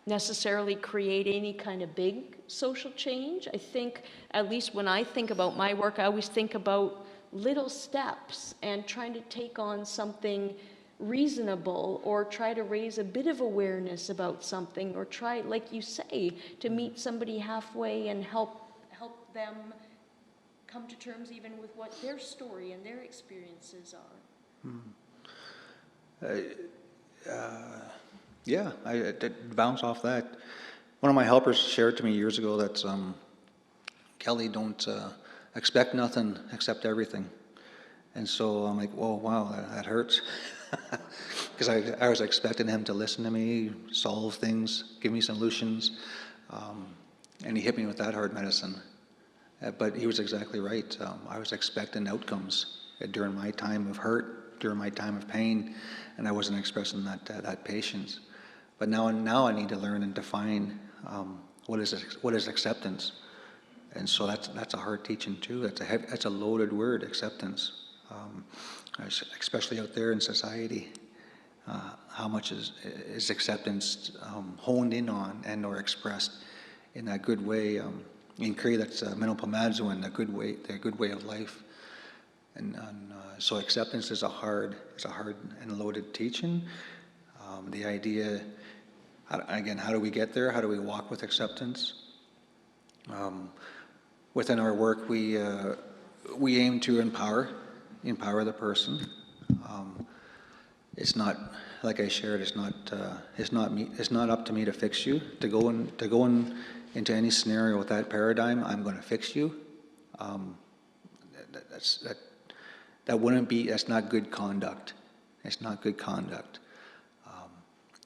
necessarily create any kind of big social change. I think, at least when I think about my work, I always think about little steps and trying to take on something reasonable or try to raise a bit of awareness about something or try, like you say, to meet somebody halfway and help them come to terms even with what their story and their experiences are. Yeah, to bounce off that, one of my helpers shared to me years ago that Kelley, don't expect nothing, accept everything. And so I'm like, whoa, wow, that hurts. Because I was expecting him to listen to me, solve things, give me solutions, and he hit me with that hard medicine. But he was exactly right. I was expecting outcomes during my time of hurt, during my time of pain, and I wasn't expressing that patience. But now I need to learn and define what is acceptance, and so that's a hard teaching too. That's a loaded word, acceptance. especially out there in society. How much is acceptance honed in on and or expressed in that good way? In Cree, that's Manitoba, the good way of life. And so acceptance is a hard and loaded teaching. The idea, again, how do we get there? How do we walk with acceptance? Within our work, we aim to empower the person. It's not, like I shared, it's not up to me to fix you. To go into any scenario with that paradigm, I'm going to fix you. That's not good conduct. It's not good conduct.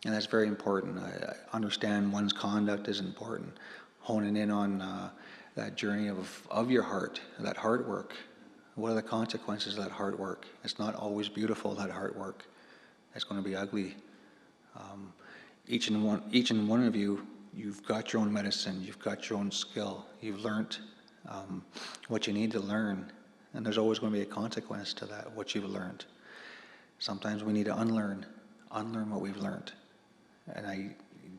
And that's very important. I understand one's conduct is important. Honing in on that journey of your heart, that hard work. What are the consequences of that hard work? It's not always beautiful, that hard work. It's going to be ugly. Each and one of you, you've got your own medicine, you've got your own skill, you've learned what you need to learn, and there's always going to be a consequence to that, what you've learned. Sometimes we need to unlearn what we've learned. And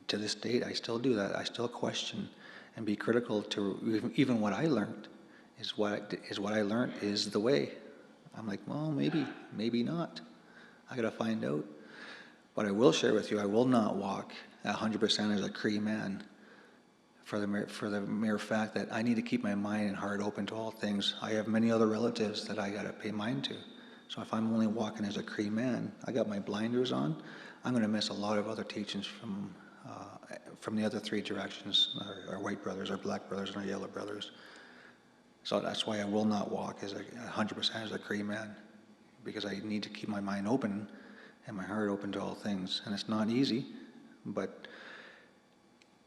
to this date, I still do that. I still question and be critical to even what I learned. Is what I learned is the way. I'm like, well, maybe not. I got to find out. But I will share with you, I will not walk 100% as a Cree man for the mere fact that I need to keep my mind and heart open to all things. I have many other relatives that I got to pay mind to. So if I'm only walking as a Cree man, I got my blinders on, I'm going to miss a lot of other teachings from the other three directions, our white brothers, our black brothers, and our yellow brothers. So that's why I will not walk as 100% as a Cree man, because I need to keep my mind open and my heart open to all things. And it's not easy, but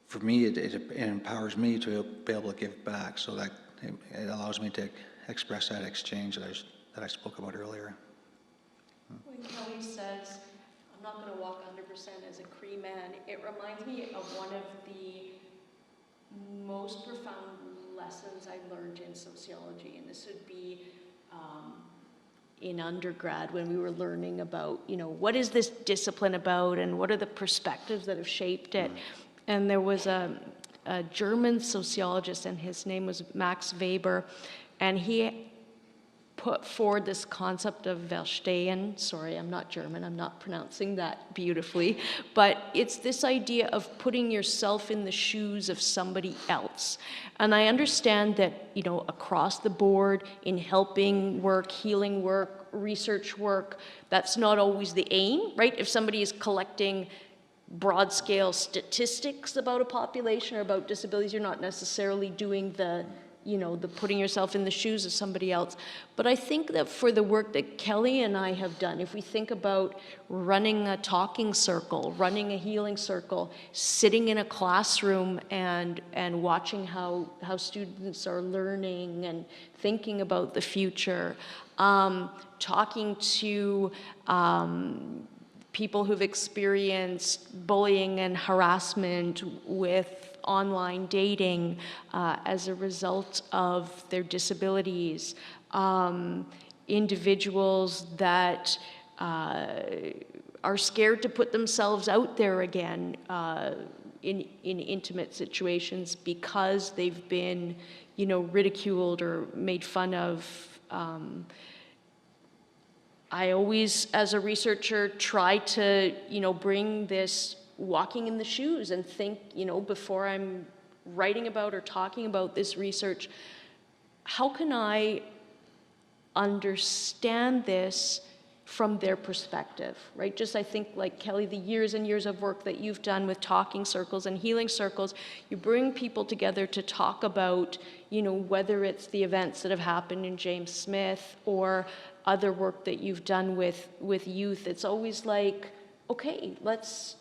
for me, it empowers me to be able to give back, so that it allows me to express that exchange that I spoke about earlier. When Kelley says, I'm not going to walk 100% as a Cree man, it reminds me of one of the most profound lessons I learned in sociology, and this would be in undergrad when we were learning about, what is this discipline about and what are the perspectives that have shaped it. And there was a German sociologist, and his name was Max Weber, and he put forward this concept of Verstehen. Sorry, I'm not German, I'm not pronouncing that beautifully, but it's this idea of putting yourself in the shoes of somebody else. And I understand that, across the board, in helping work, healing work, research work, that's not always the aim, right? If somebody is collecting broad-scale statistics about a population or about disabilities, you're not necessarily doing the putting yourself in the shoes of somebody else. But I think that for the work that Kelley and I have done, if we think about running a talking circle, running a healing circle, sitting in a classroom and watching how students are learning and thinking about the future, talking to people who've experienced bullying and harassment with online dating as a result of their disabilities, individuals that are scared to put themselves out there again in intimate situations because they've been, ridiculed or made fun of. I always, as a researcher, try to, bring this walking in the shoes and think, before I'm writing about or talking about this research, how can I understand this from their perspective, right? Just I think, like Kelley, the years and years of work that you've done with talking circles and healing circles, you bring people together to talk about, whether it's the events that have happened in James Smith or other work that you've done with youth. It's always like, okay, let's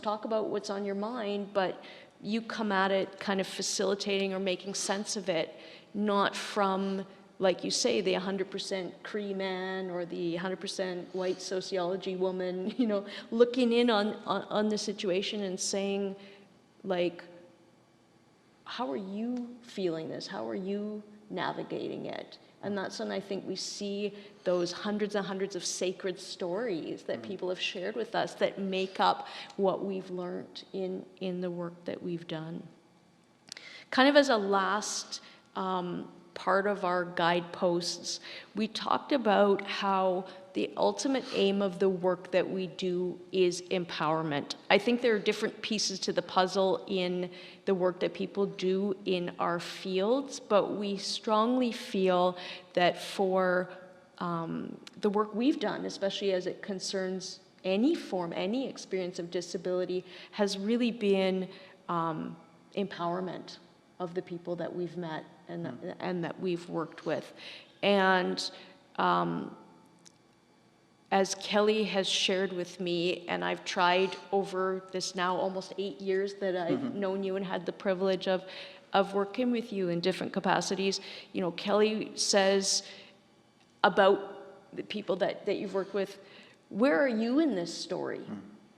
talk about what's on your mind, but you come at it kind of facilitating or making sense of it, not from, like you say, the 100% Cree man or the 100% white sociology woman, looking in on the situation and saying, like, how are you feeling this? How are you navigating it? And that's when I think we see those hundreds and hundreds of sacred stories that people have shared with us that make up what we've learned in the work that we've done. Kind of as a last part of our guideposts, we talked about how the ultimate aim of the work that we do is empowerment. I think there are different pieces to the puzzle in the work that people do in our fields, but we strongly feel that for the work we've done, especially as it concerns any form, any experience of disability, has really been empowerment of the people that we've met and that we've worked with. And as Kelley has shared with me, and I've tried over this now almost 8 years that I've known you and had the privilege of working with you in different capacities, you know, Kelley says about the people that you've worked with, where are you in this story?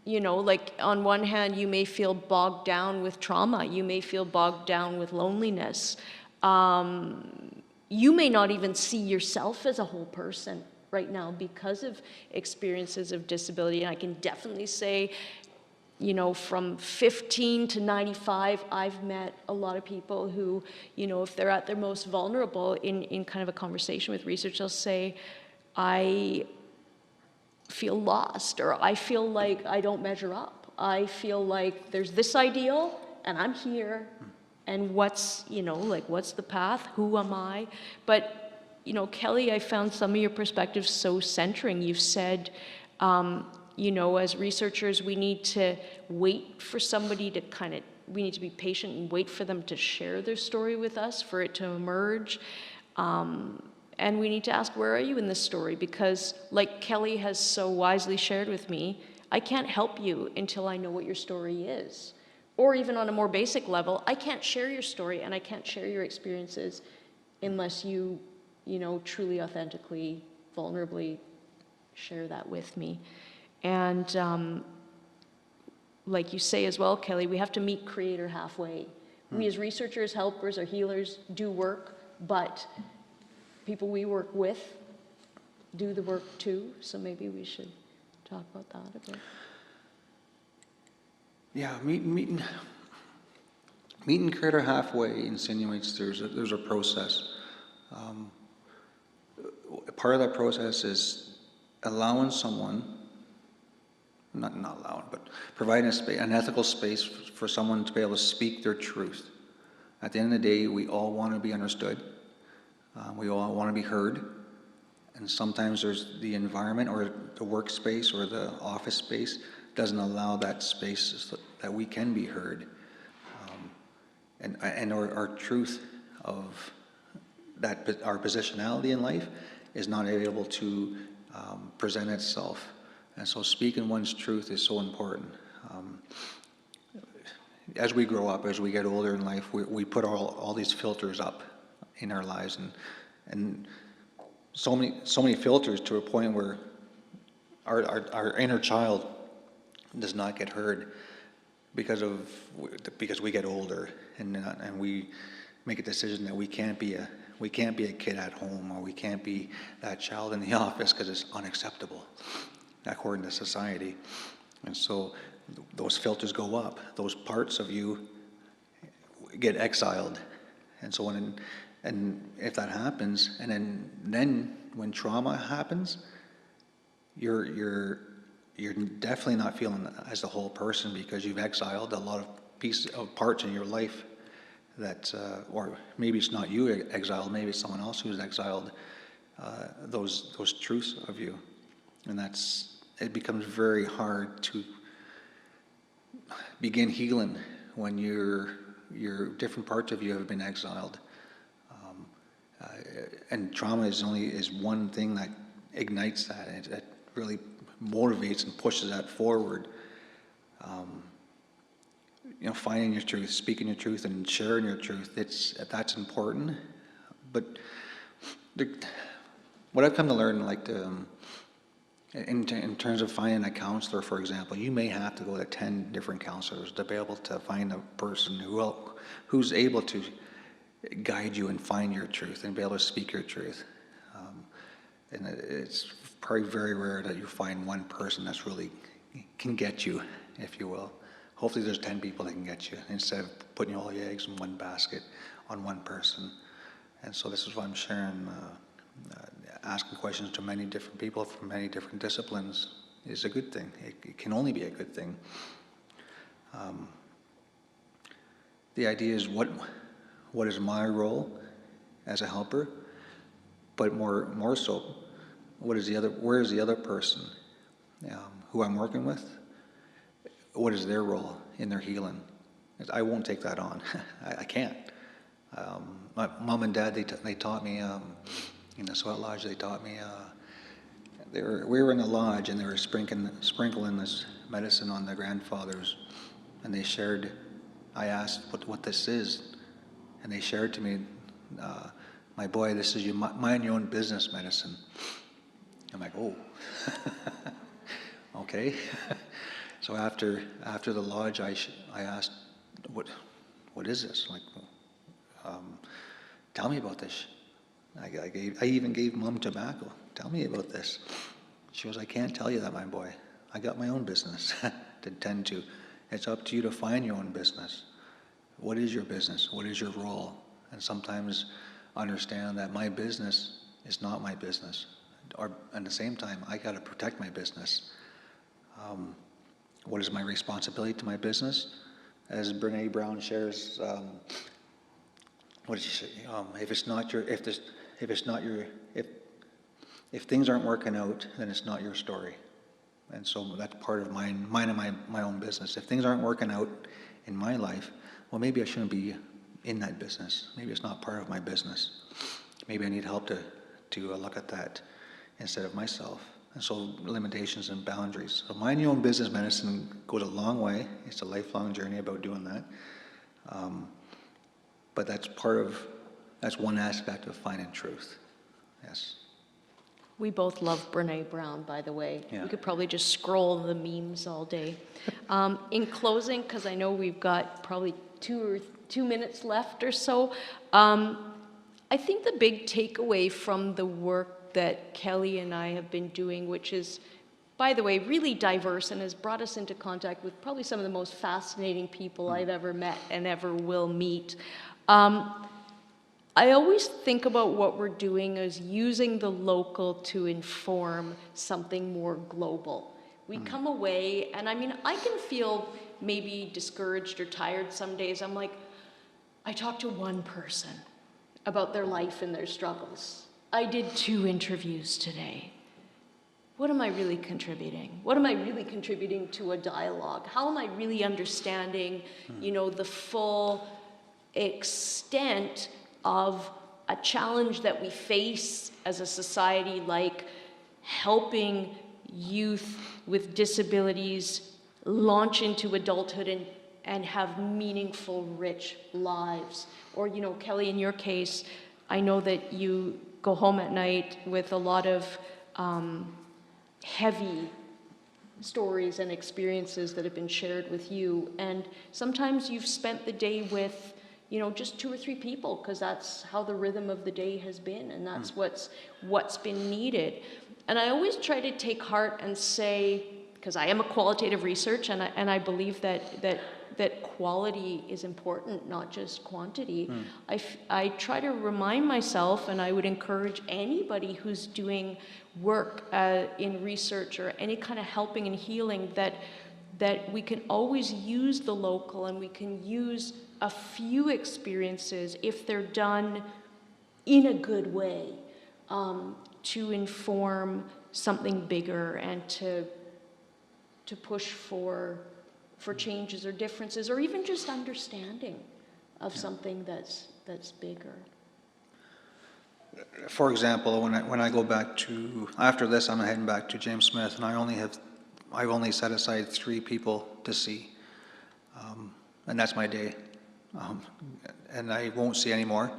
You know, like on one hand, you may feel bogged down with trauma. You may feel bogged down with loneliness. You may not even see yourself as a whole person right now because of experiences of disability. And I can definitely say, you know, from 15 to 95, I've met a lot of people who, you know, if they're at their most vulnerable in kind of a conversation with research, they'll say, I feel lost, or I feel like I don't measure up. I feel like there's this ideal and I'm here, and what's, you know, like what's the path? Who am I? But, you know, Kelley, I found some of your perspectives so centering. You've said, you know, as researchers, we need to wait for somebody to we need to be patient and wait for them to share their story with us, for it to emerge. And we need to ask, where are you in this story? Because like Kelley has so wisely shared with me, I can't help you until I know what your story is. Or even on a more basic level, I can't share your story and I can't share your experiences unless you know, truly, authentically, vulnerably share that with me. And like you say as well, Kelley, we have to meet Creator halfway. We as researchers, helpers, or healers do work, but people we work with do the work too, so maybe we should talk about that a bit. Yeah, meeting Creator halfway insinuates there's a process. Part of that process is allowing someone, not allowing, but providing an ethical space for someone to be able to speak their truth. At the end of the day, we all want to be understood. We all want to be heard. And sometimes there's the environment or the workspace or the office space doesn't allow that space so that we can be heard. And our truth of that, our positionality in life is not able to present itself. And so speaking one's truth is so important. As we grow up, as we get older in life, we put all these filters up in our lives, and so many filters to a point where our inner child does not get heard because we get older, and we make a decision that we can't be a kid at home, or we can't be that child in the office because it's unacceptable according to society. And so those filters go up. Those parts of you get exiled. And so and if that happens, and then when trauma happens, you're definitely not feeling as a whole person, because you've exiled a lot of pieces of parts in your life that, or maybe it's not you exiled, maybe it's someone else who's exiled those truths of you, and it becomes very hard to begin healing when your different parts of you have been exiled. And trauma is one thing that ignites that, and it really motivates and pushes that forward. You know, finding your truth, speaking your truth, and sharing your truth, that's important. But what I've come to learn, In terms of finding a counselor, for example, you may have to go to 10 different counselors to be able to find a person who's able to guide you and find your truth and be able to speak your truth. And it's probably very rare that you find one person that's really can get you, if you will. Hopefully there's 10 people that can get you instead of putting all your eggs in one basket on one person. And so this is why I'm sharing, asking questions to many different people from many different disciplines is a good thing. It can only be a good thing. The idea is what is my role as a helper, but more so, where is the other person who I'm working with? What is their role in their healing? I won't take that on. I can't. My mom and dad, they taught me, in the sweat lodge, they taught me, we were in a lodge and they were sprinkling this medicine on the grandfathers, and they shared, I asked what this is, and they shared to me, my boy, this is mind your own business medicine. I'm like, oh, okay. So after the lodge, I asked, what is this? Like, tell me about this. I even gave Mom tobacco. Tell me about this. She goes, I can't tell you that, my boy. I got my own business to tend to. It's up to you to find your own business. What is your business? What is your role? And sometimes understand that my business is not my business. Or at the same time, I got to protect my business. What is my responsibility to my business? As Brene Brown shares, what did she say? If things aren't working out, then it's not your story. And so that's part of mine and my own business. If things aren't working out in my life, well, maybe I shouldn't be in that business. Maybe it's not part of my business. Maybe I need help to look at that instead of myself. And so limitations and boundaries. So mind your own business medicine goes a long way. It's a lifelong journey about doing that. But that's one aspect of finding truth. Yes. We both love Brene Brown, by the way. Yeah. We could probably just scroll the memes all day. In closing, because I know we've got probably 2 minutes left or so, I think the big takeaway from the work that Kelley and I have been doing, which is, by the way, really diverse and has brought us into contact with probably some of the most fascinating people I've ever met and ever will meet. I always think about what we're doing as using the local to inform something more global. We come away, and I mean, I can feel maybe discouraged or tired some days. I'm like, I talked to one person about their life and their struggles. I did 2 interviews today. What am I really contributing? What am I really contributing to a dialogue? How am I really understanding, the full extent of a challenge that we face as a society, like helping youth with disabilities launch into adulthood and have meaningful, rich lives? Or, Kelley, in your case, I know that you go home at night with a lot of heavy stories and experiences that have been shared with you. And sometimes you've spent the day with, just 2 or 3 people, because that's how the rhythm of the day has been, and that's what's been needed. And I always try to take heart and say, because I am a qualitative researcher, and I believe that quality is important, not just quantity. I try to remind myself, and I would encourage anybody who's doing work in research or any kind of helping and healing, that we can always use the local, and we can use a few experiences, if they're done in a good way, to inform something bigger and to push for changes or differences, or even just understanding of something that's bigger. For example, when I go back to, after this, I'm heading back to James Smith, and I've only set aside 3 people to see, and that's my day, and I won't see any more.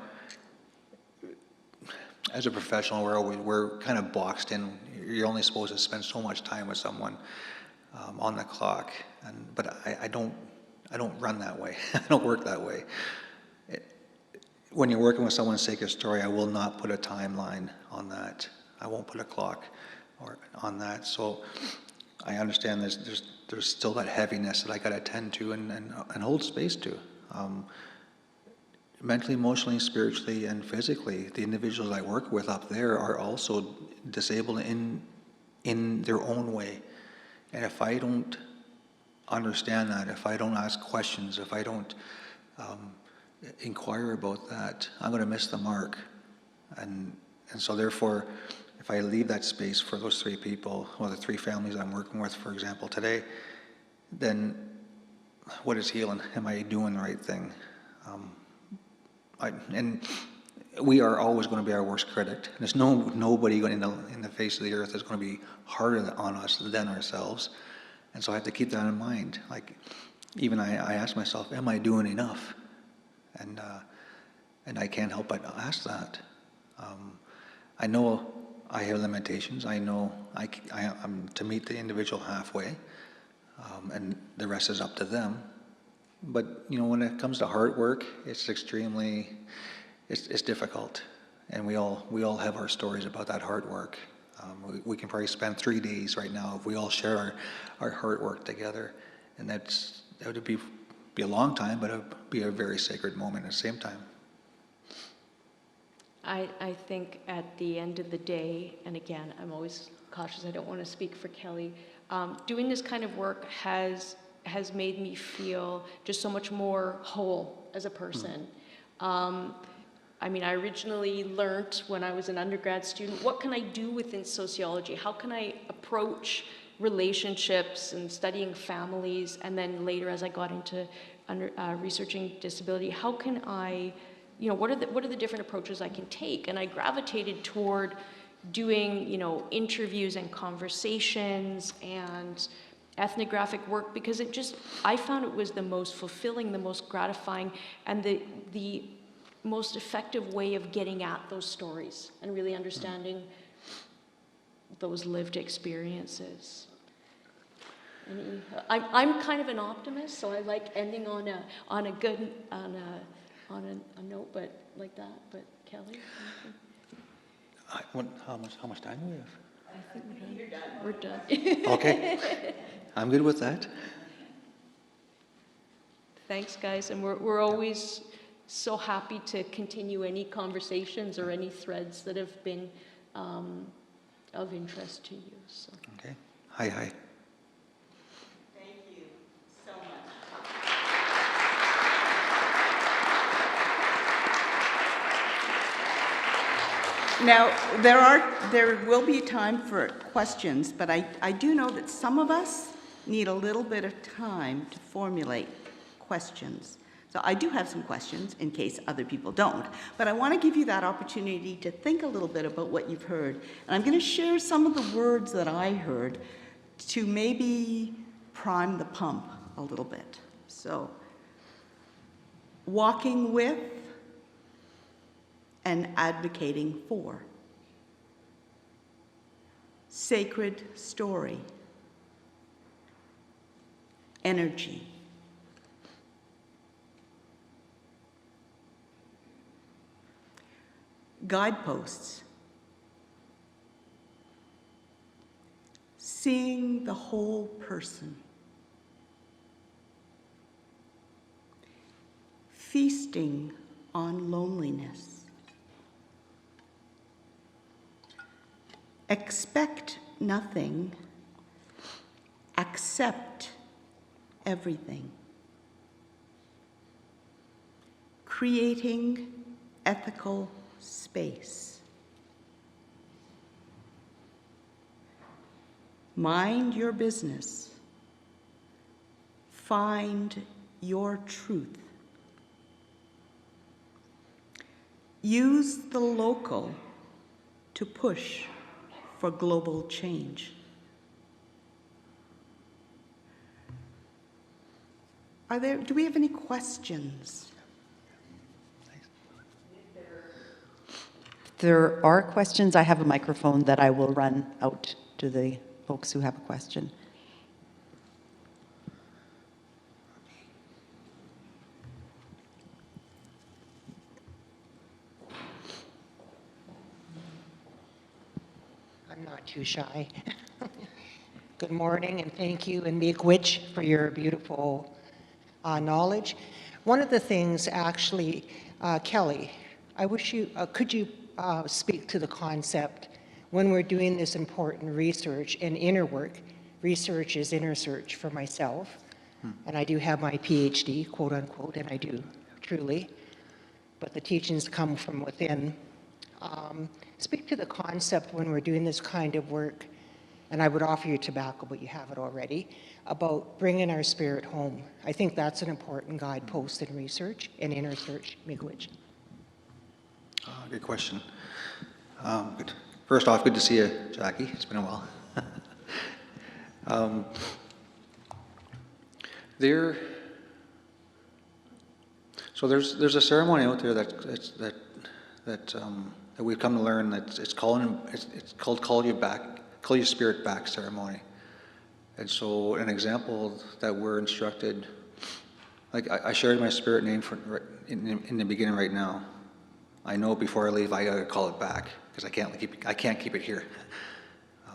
As a professional, we're kind of boxed in. you're only supposed to spend so much time with someone on the clock. But I don't run that way. I don't work that way. When you're working with someone's sacred story, I will not put a timeline on that. I won't put a clock on that. So I understand there's still that heaviness that I got to attend to and hold space to. Mentally, emotionally, spiritually, and physically, the individuals I work with up there are also disabled in their own way. And if I don't understand that, if I don't ask questions, if I don't inquire about that, I'm going to miss the mark. And so therefore, if I leave that space for those three people, or the three families I'm working with, for example, today, then what is healing? Am I doing the right thing? And we are always going to be our worst critic. There's nobody in the face of the earth that's going to be harder on us than ourselves. And so I have to keep that in mind. Like, even I ask myself, am I doing enough? And I can't help but ask that. I know I have limitations. I know I'm to meet the individual halfway, and the rest is up to them. But when it comes to hard work, it's extremely, it's difficult, and we all have our stories about that hard work. We can probably spend 3 days right now if we all share our hard work together, and that would be a long time, but it would be a very sacred moment at the same time. I think at the end of the day, and again, I'm always cautious, I don't want to speak for Kelley, doing this kind of work has made me feel just so much more whole as a person. I mean, I originally learned when I was an undergrad student, what can I do within sociology? How can I approach relationships and studying families? And then later, as I got into researching disability, how can I, what are the different approaches I can take? And I gravitated toward doing, interviews and conversations and ethnographic work, because I found it was the most fulfilling, the most gratifying, and the most effective way of getting at those stories and really understanding those lived experiences. I'm kind of an optimist, so I like ending on a good note, but like that. But Kelley, How much time do we have? I think we're done. Okay, I'm good with that. Thanks, guys, and we're always so happy to continue any conversations or any threads that have been of interest to you. So. Okay. Hi. Thank you so much. Now, there will be time for questions, but I do know that some of us need a little bit of time to formulate questions. So I do have some questions in case other people don't, but I want to give you that opportunity to think a little bit about what you've heard. And I'm going to share some of the words that I heard to maybe prime the pump a little bit. So, walking with and advocating for. Sacred story. Energy. Guideposts. Seeing the whole person. Feasting on loneliness. Expect nothing, accept everything. Creating ethical space. Mind your business. Find your truth. Use the local to push for global change. Do we have any questions? there are questions, I have a microphone that I will run out to the folks who have a question. I'm not too shy. Good morning, and thank you, and miigwech, for your beautiful knowledge. One of the things, actually, Kelley, I wish you, could you speak to the concept when we're doing this important research and inner work? Research is inner search for myself, and I do have my PhD, quote unquote, and I do, truly, but the teachings come from within. Speak to the concept when we're doing this kind of work, and I would offer you tobacco, but you have it already, about bringing our spirit home. I think that's an important guidepost in research and inner search. Miigwech. Good question. Good. First off, good to see you, Jackie. It's been a while. There's a ceremony out there that we've come to learn that it's called Call Your Spirit Back ceremony. And so an example that we're instructed, like I shared my spirit name in the beginning right now. I know before I leave I gotta call it back because I can't keep it here.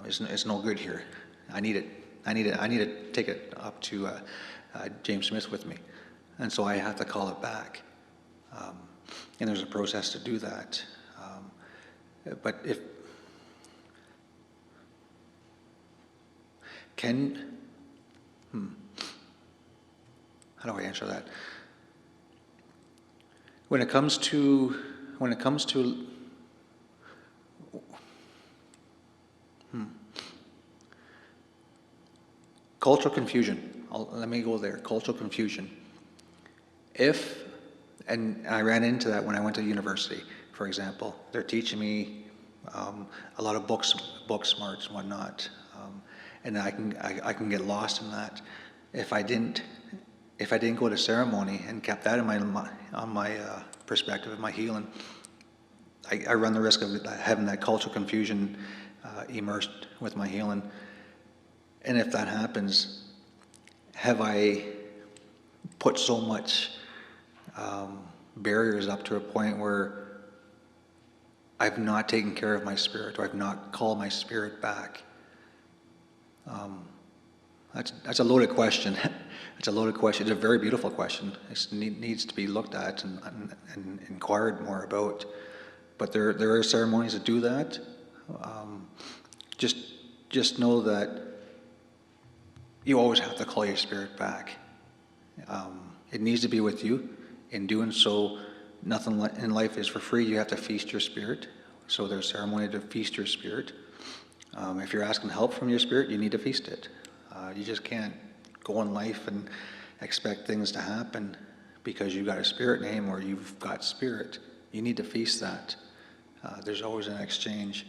It's no good here. I need it. I need to take it up to James Smith with me, and so I have to call it back. And there's a process to do that. But how do I answer that? When it comes to cultural confusion, let me go there, cultural confusion. And I ran into that when I went to university, for example. They're teaching me a lot of book smarts and whatnot, and I can get lost in that. If I didn't go to ceremony and kept that in my perspective of my healing, I run the risk of having that cultural confusion immersed with my healing. And if that happens, have I put so much barriers up to a point where I've not taken care of my spirit, or I've not called my spirit back? That's a loaded question. It's a loaded question. It's a very beautiful question. It needs to be looked at and inquired more about. But there are ceremonies that do that. Just know that you always have to call your spirit back. It needs to be with you. In doing so, nothing in life is for free. You have to feast your spirit. So there's ceremony to feast your spirit. If you're asking help from your spirit, you need to feast it. You just can't go in life and expect things to happen because you've got a spirit name or you've got spirit. You need to feast that. There's always an exchange.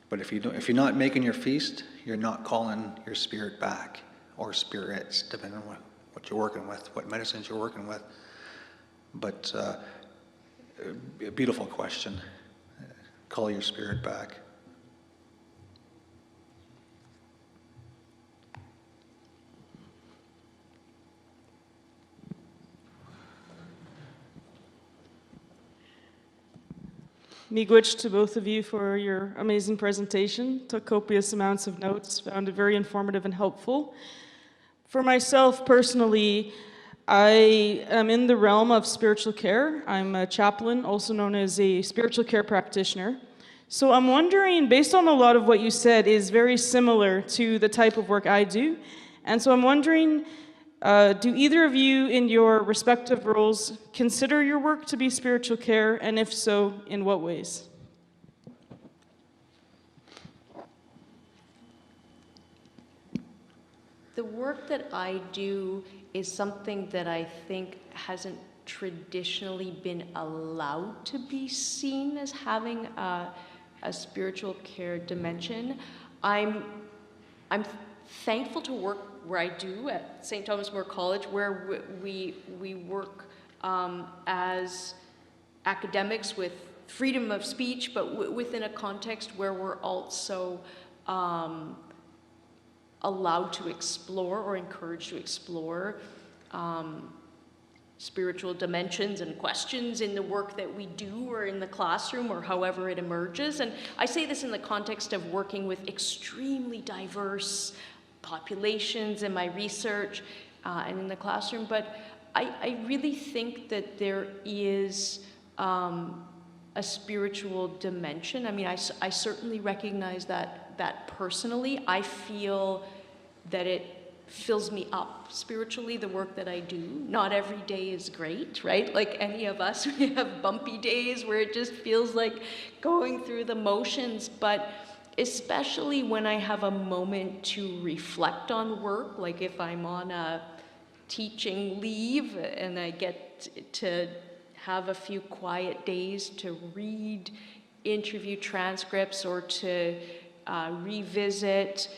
But if you're not making your feast, you're not calling your spirit back, or spirits, depending on what you're working with, what medicines you're working with. But a beautiful question. Call your spirit back. Miigwech to both of you for your amazing presentation. Took copious amounts of notes, found it very informative and helpful. For myself personally, I am in the realm of spiritual care. I'm a chaplain, also known as a spiritual care practitioner. So I'm wondering, based on a lot of what you said, is very similar to the type of work I do. And so I'm wondering, do either of you in your respective roles consider your work to be spiritual care? And if so, in what ways? The work that I do is something that I think hasn't traditionally been allowed to be seen as having a spiritual care dimension. I'm thankful to work where I do at St. Thomas More College, where we work as academics with freedom of speech, but within a context where we're also allowed to explore or encouraged to explore spiritual dimensions and questions in the work that we do or in the classroom or however it emerges. And I say this in the context of working with extremely diverse populations in my research and in the classroom, but I really think that there is a spiritual dimension. I mean, I certainly recognize that personally. I feel that it fills me up spiritually, the work that I do. Not every day is great, right? Like any of us, we have bumpy days where it just feels like going through the motions, but especially when I have a moment to reflect on work, like if I'm on a teaching leave and I get to have a few quiet days to read interview transcripts or to revisit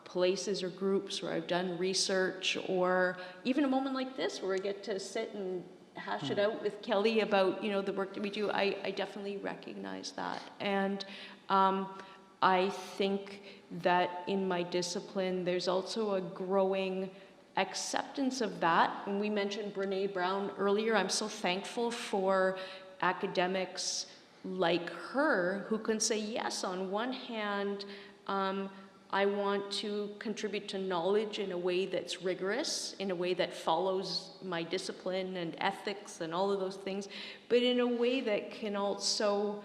places or groups where I've done research, or even a moment like this where I get to sit and hash it out with Kelley about, you know, the work that we do. I definitely recognize that. And I think that in my discipline, there's also a growing acceptance of that. And we mentioned Brené Brown earlier. I'm so thankful for academics like her who can say, yes, on one hand, I want to contribute to knowledge in a way that's rigorous, in a way that follows my discipline and ethics and all of those things, but in a way that can also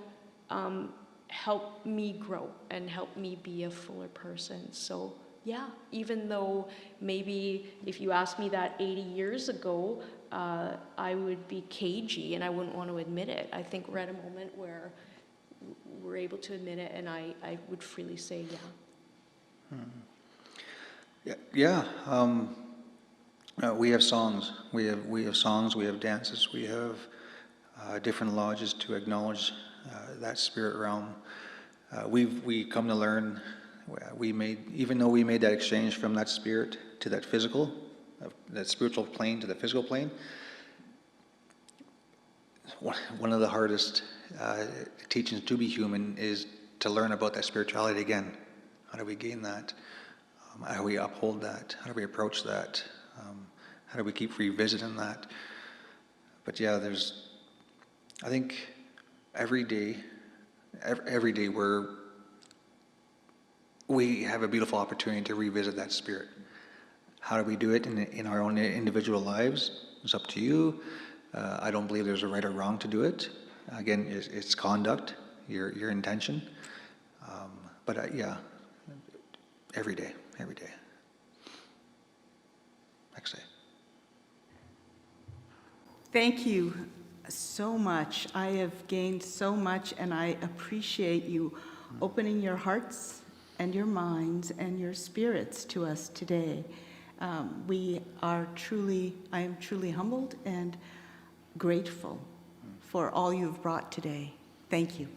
help me grow and help me be a fuller person. So yeah, even though maybe if you asked me that 80 years ago, I would be cagey and I wouldn't want to admit it. I think we're at a moment where we're able to admit it, and I would freely say yeah. We have songs. We have songs. We have dances. We have different lodges to acknowledge that spirit realm. We come to learn. Even though we made that exchange from that spirit to that physical, that spiritual plane to the physical plane. One of the hardest teachings to be human is to learn about that spirituality again. How do we gain that? How do we uphold that? How do we approach that? How do we keep revisiting that? But yeah, I think every day we have a beautiful opportunity to revisit that spirit. How do we do it in our own individual lives? It's up to you. I don't believe there's a right or wrong to do it. Again, it's conduct, your intention. But yeah. Every day. Next day. Thank you so much. I have gained so much, and I appreciate you opening your hearts and your minds and your spirits to us today. I am truly humbled and grateful for all you've brought today. Thank you.